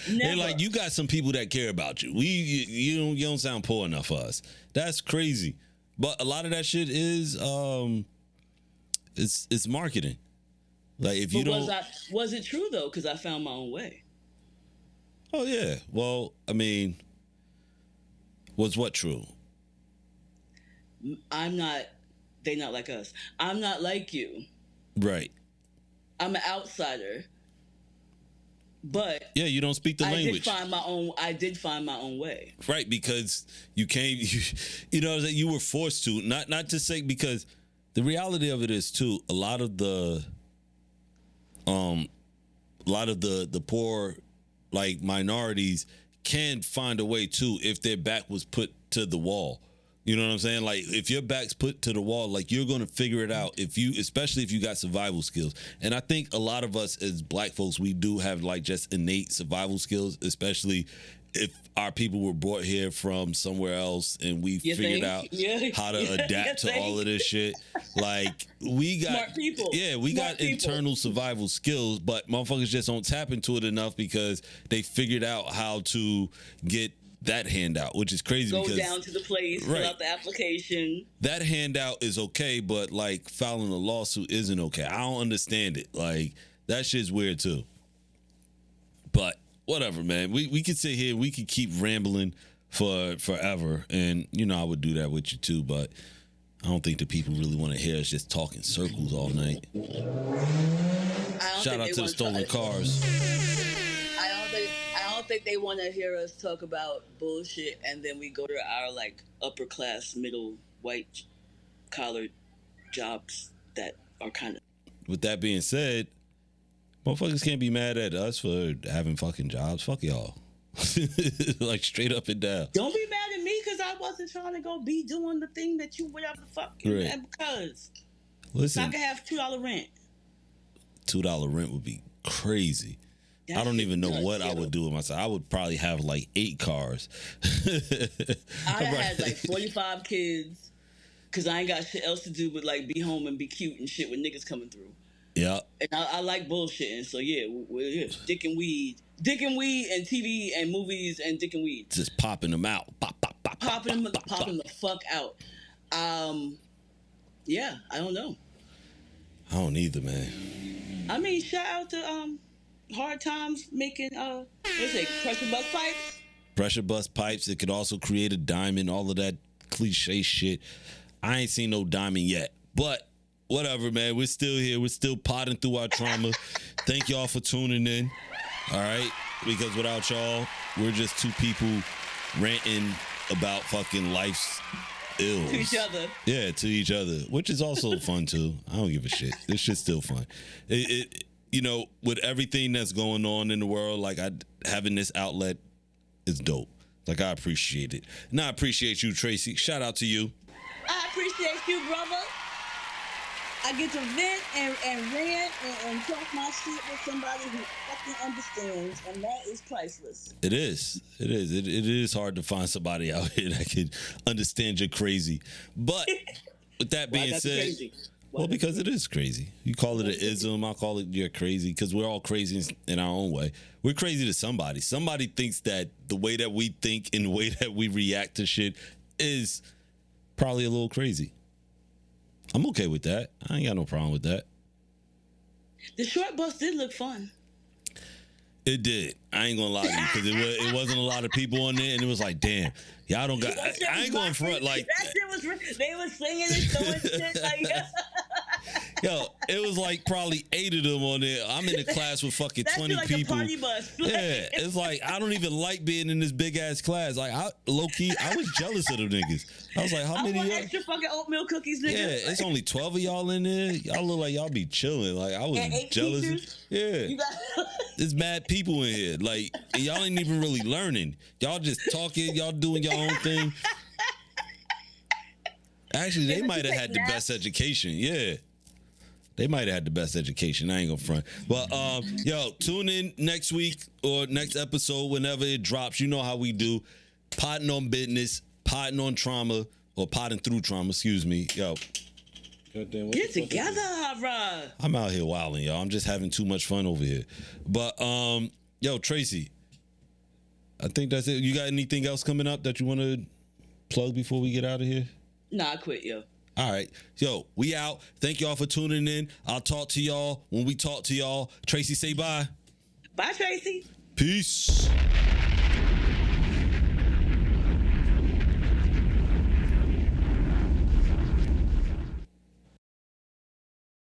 they're like, you got some people that care about you. You don't sound poor enough for us. That's crazy. But a lot of that shit is it's marketing. Like if you don't, was it true though? Because I found my own way. Oh yeah. Well, I mean, was what true? They not like us. I'm not like you. Right. I'm an outsider. But yeah, you don't speak the language. I did find my own way. Right, because you came, you know, that you were forced to. Not to say, because the reality of it is too. A lot of the poor, like minorities, can find a way too if their back was put to the wall. You know what I'm saying? Like if your back's put to the wall, like you're going to figure it out especially if you got survival skills. And I think a lot of us as black folks, we do have like just innate survival skills, especially if our people were brought here from somewhere else and we figured out how to adapt to all of this shit. Like we got smart people. Yeah, we got internal survival skills, but motherfuckers just don't tap into it enough because they figured out how to get that handout, which is crazy. Go down to the place, fill out the application. That handout is okay, but like filing a lawsuit isn't okay. I don't understand it. Like that shit's weird too. But whatever, man. We could sit here, we could keep rambling for forever, and you know I would do that with you too. But I don't think the people really want to hear us just talk in circles all night. Shout out to the stolen cars. I don't think they want to hear us talk about bullshit, and then we go to our like upper class, middle, white collar jobs that are kind of. With that being said, motherfuckers can't be mad at us for having fucking jobs. Fuck y'all. Like straight up and down. Don't be mad at me because I wasn't trying to go be doing the thing that you whatever the fuck. Right. Because listen, I could have $2 rent. $2 rent would be crazy. I don't even know what I would do with myself. I would probably have like 8 cars. I had like 45 kids because I ain't got shit else to do but like be home and be cute and shit when niggas coming through. Yeah. And I like bullshitting. So yeah, dick and weed and TV and movies and dick and weed. Just popping them out. Popping the fuck out. Yeah, I don't know. I don't either, man. I mean, shout out to Hard Times making what's it, pressure bust pipes. Pressure bust pipes. It could also create a diamond. All of that cliche shit. I ain't seen no diamond yet, but whatever, man. We're still here. We're still potting through our trauma. Thank y'all for tuning in. All right, because without y'all, we're just two people ranting about fucking life's ills. To each other. Yeah, to each other, which is also fun too. I don't give a shit. This shit's still fun. It you know, with everything that's going on in the world, like having this outlet is dope. Like, I appreciate it. And I appreciate you, Tracy. Shout out to you. I appreciate you, brother. I get to vent and rant and talk my shit with somebody who fucking understands, and that is priceless. It is. It is. It is hard to find somebody out here that can understand you're crazy. But with that being said, well, because it is crazy. You call it an ism, I call it you're crazy, because we're all crazy in our own way. We're crazy to somebody. Somebody thinks that the way that we think and the way that we react to shit is probably a little crazy. I'm okay with that. I ain't got no problem with that. The short bus did look fun. It did. I ain't gonna lie to you, because it wasn't a lot of people on there, and it was like, damn, y'all don't got. I ain't going front like that. Shit was. They was singing and throwing shit like. Yo, it was like probably 8 of them on there. I'm in a class with fucking 20 like people. A party bus. Yeah, it's like I don't even like being in this big ass class. Like, low key, I was jealous of them niggas. I was like, how many? I want extra fucking oatmeal cookies, nigga. Yeah, it's only 12 of y'all in there. Y'all look like y'all be chilling. Like, I was jealous. Teachers? Yeah, there's mad people in here. Like, and y'all ain't even really learning. Y'all just talking. Y'all doing your own thing. Actually, they might have had the best education. Yeah. They might have had the best education. I ain't gonna front. But yo, tune in next week or next episode whenever it drops. You know how we do. Potting on business, potting on trauma, or potting through trauma, excuse me. Yo. Get together, Hara. I'm out here wilding, y'all. I'm just having too much fun over here. But yo, Tracy, I think that's it. You got anything else coming up that you want to plug before we get out of here? Nah, I quit, yo. All right. Yo, we out. Thank y'all for tuning in. I'll talk to y'all when we talk to y'all. Tracy, say bye. Bye, Tracy. Peace.